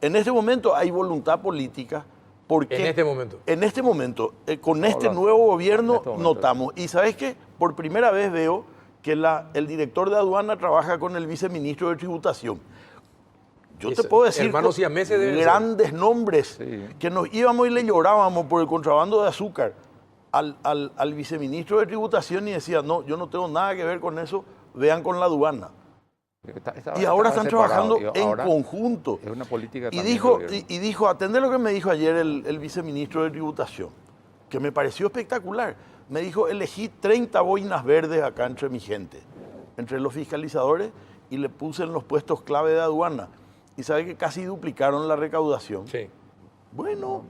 en este momento hay voluntad política. Porque en este momento, con este nuevo gobierno notamos, y ¿sabes qué? Por primera vez veo que el director de aduana trabaja con el viceministro de tributación. Yo te puedo decir grandes nombres, que nos íbamos y le llorábamos por el contrabando de azúcar al viceministro de tributación y decía, no, yo no tengo nada que ver con eso, vean con la aduana. Y ahora están trabajando en conjunto. Es una política y dijo, atendé lo que me dijo ayer el viceministro de Tributación, que me pareció espectacular. Me dijo, elegí 30 boinas verdes acá entre mi gente, entre los fiscalizadores, y le puse en los puestos clave de aduana. Y sabe que casi duplicaron la recaudación. Sí. Bueno,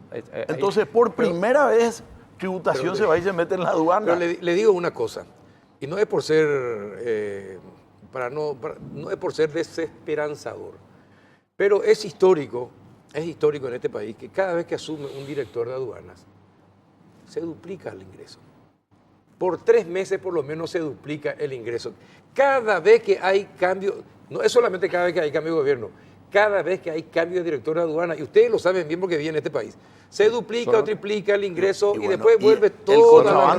entonces por primera vez Tributación se va y se mete en la aduana. Pero le digo una cosa, y no es por ser... no es por ser desesperanzador, pero es histórico en este país que cada vez que asume un director de aduanas, se duplica el ingreso. Por 3 meses por lo menos se duplica el ingreso. Cada vez que hay cambio, no es solamente cada vez que hay cambio de gobierno, cada vez que hay cambio de director de aduana, y ustedes lo saben bien porque viven en este país, se duplica o triplica el ingreso y después vuelve todo a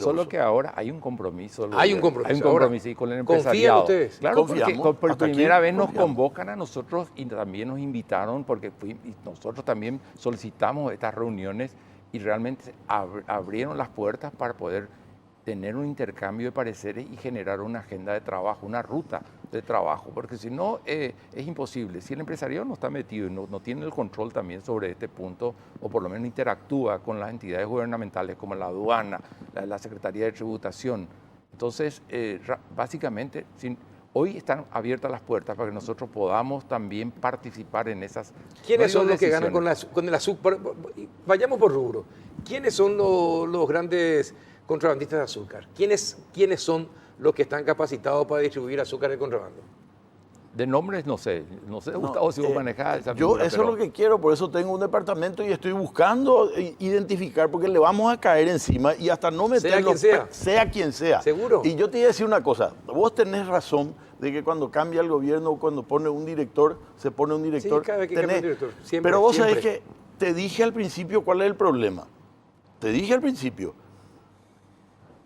Solo que ahora hay un compromiso. Hay un compromiso. Hay un compromiso con el empresariado. ¿Confían ustedes? Claro, Confiamos. porque por Hasta primera aquí vez nos confiamos. convocan a nosotros y también nos invitaron porque y nosotros también solicitamos estas reuniones y realmente abrieron las puertas para poder tener un intercambio de pareceres y generar una agenda de trabajo, una ruta de trabajo, porque si no es imposible. Si el empresariado no está metido y no tiene el control también sobre este punto, o por lo menos interactúa con las entidades gubernamentales como la aduana, la Secretaría de Tributación, entonces básicamente hoy están abiertas las puertas para que nosotros podamos también participar en esas. ¿Quiénes son los que ganan con el azúcar? Vayamos por rubro. ¿Quiénes son los grandes contrabandistas de azúcar? ¿Quiénes son los que están capacitados para distribuir azúcar de contrabando? De nombres no sé, Gustavo, si vos manejás esa Yo figura, eso es lo que quiero, por eso tengo un departamento y estoy buscando identificar, porque le vamos a caer encima y hasta no meterlo, sea quien sea. ¿Seguro? Y yo te iba a decir una cosa, vos tenés razón de que cuando cambia el gobierno o cuando pone un director, se pone un director. Sí, cada vez que cambia un director. Siempre, pero vos siempre. sabés que te dije al principio cuál es el problema. Te dije al principio.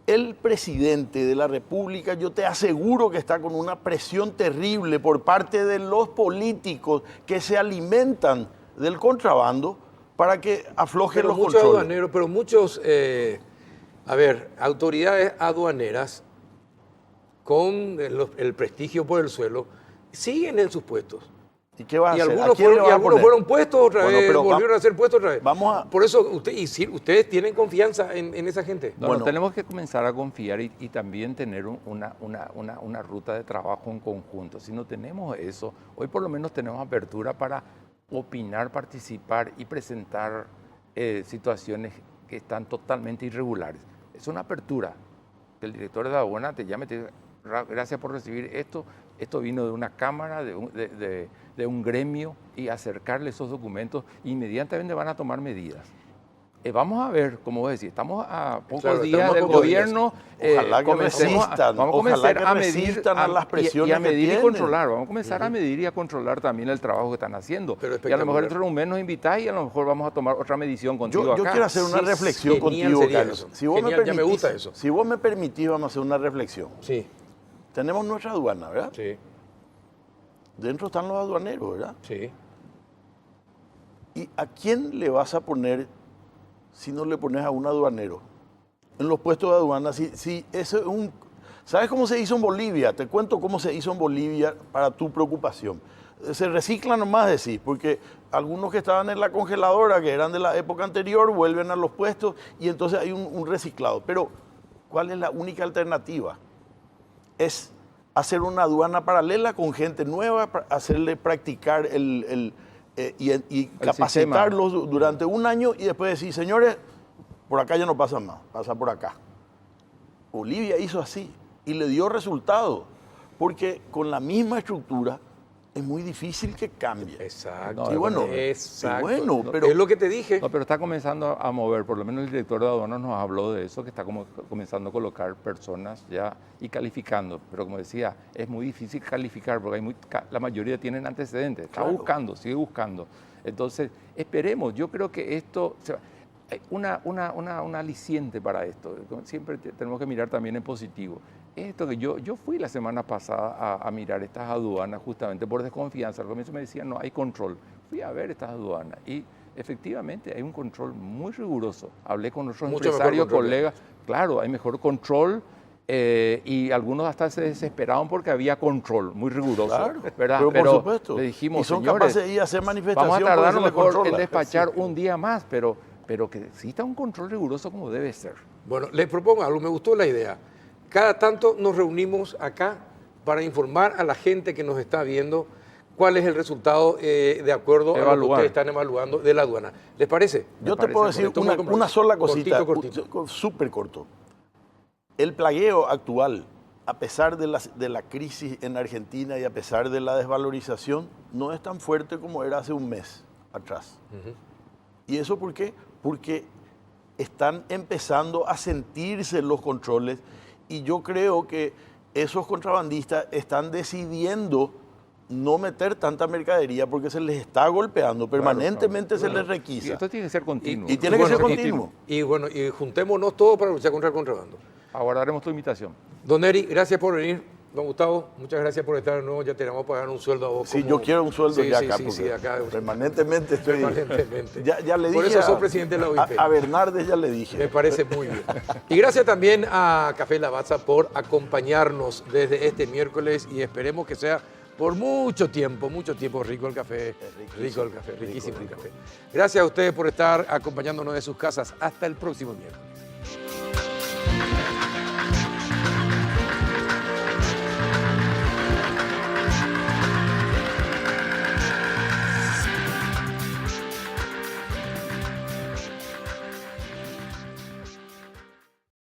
El presidente de la República, yo te aseguro que está con una presión terrible por parte de los políticos que se alimentan del contrabando para que aflojen los muchos controles. aduaneros, pero muchos, autoridades aduaneras con el prestigio por el suelo siguen en sus puestos. ¿Y qué vas a hacer? Algunos fueron puestos otra vez, pero volvieron a ser puestos otra vez. Vamos a... Por eso ustedes tienen confianza en esa gente. Bueno, tenemos que comenzar a confiar y también tener una ruta de trabajo en conjunto. Si no tenemos eso, hoy por lo menos tenemos apertura para opinar, participar y presentar situaciones que están totalmente irregulares. Es una apertura. El director de la aduana te llama y te dice, gracias por recibir esto. Esto vino de una cámara, de un gremio, y acercarle esos documentos, inmediatamente van a tomar medidas. Vamos a ver, como vos decís, estamos a pocos días del gobierno. Ojalá que resistan, vamos a comenzar a medir a las presiones y a medir que y controlar. Vamos a comenzar a medir y a controlar también el trabajo que están haciendo. Y a lo mejor dentro de un mes nos invitás y a lo mejor vamos a tomar otra medición contigo yo acá. quiero hacer una reflexión contigo, Carlos. Si vos me permitís, ya me gusta eso. Si vos me permitís, vamos a hacer una reflexión. Sí. Tenemos nuestra aduana, ¿verdad? Sí. Dentro están los aduaneros, ¿verdad? Sí. ¿Y a quién le vas a poner si no le pones a un aduanero? En los puestos de aduana, si eso es un... ¿Sabes cómo se hizo en Bolivia? Te cuento cómo se hizo en Bolivia para tu preocupación. Se reciclan nomás, decís, porque algunos que estaban en la congeladora, que eran de la época anterior, vuelven a los puestos y entonces hay un reciclado. Pero, ¿cuál es la única alternativa? Es hacer una aduana paralela con gente nueva, hacerle practicar y capacitarlos durante un año y después decir, señores, por acá ya no pasa más, pasa por acá. Bolivia hizo así y le dio resultado, porque con la misma estructura es muy difícil que cambie. Exacto. Y bueno, pero es lo que te dije. No, pero está comenzando a mover, por lo menos el director de aduanas nos habló de eso, que está comenzando a colocar personas ya y calificando. Pero como decía, es muy difícil calificar porque la mayoría tienen antecedentes. Está buscando, sigue buscando. Entonces, esperemos. Yo creo que esto... una aliciente para esto. Siempre tenemos que mirar también en positivo. Esto que yo fui la semana pasada a mirar estas aduanas justamente por desconfianza. Al comienzo me decían, no, hay control. Fui a ver estas aduanas y efectivamente hay un control muy riguroso. Hablé con nuestros empresarios, colegas. Claro, hay mejor control y algunos hasta se desesperaban porque había control muy riguroso. Claro, ¿verdad? pero por supuesto. Le dijimos, y son señores, capaces de ir a hacer manifestación. vamos a tardar a lo mejor en controla. despachar un día más, pero que exista un control riguroso como debe ser. Bueno, les propongo algo, me gustó la idea. Cada tanto nos reunimos acá para informar a la gente que nos está viendo cuál es el resultado de acuerdo a lo que ustedes están evaluando de la aduana. ¿Les parece? Yo te puedo decir una sola cosita, súper corto. El plagueo actual, a pesar de la crisis en Argentina y a pesar de la desvalorización, no es tan fuerte como era hace un mes atrás. ¿Y eso por qué? Porque están empezando a sentirse los controles y yo creo que esos contrabandistas están decidiendo no meter tanta mercadería porque se les está golpeando, permanentemente se les requisa. Y esto tiene que ser continuo. Y tiene que ser continuo. Y bueno, y juntémonos todos para luchar contra el contrabando. Aguardaremos tu invitación. Don Eri, gracias por venir. Don Gustavo, muchas gracias por estar de nuevo. Ya te vamos a pagar un sueldo a vos. Sí, yo quiero un sueldo ya acá. Sí, acá. Permanentemente estoy. Permanentemente. Ya le dije. Por eso soy presidente de la OIP. A Bernardes ya le dije. Me parece muy bien. Y gracias también a Café Lavazza por acompañarnos desde este miércoles y esperemos que sea por mucho tiempo rico el café. Rico el café, riquísimo el café. Gracias a ustedes por estar acompañándonos de sus casas. Hasta el próximo miércoles.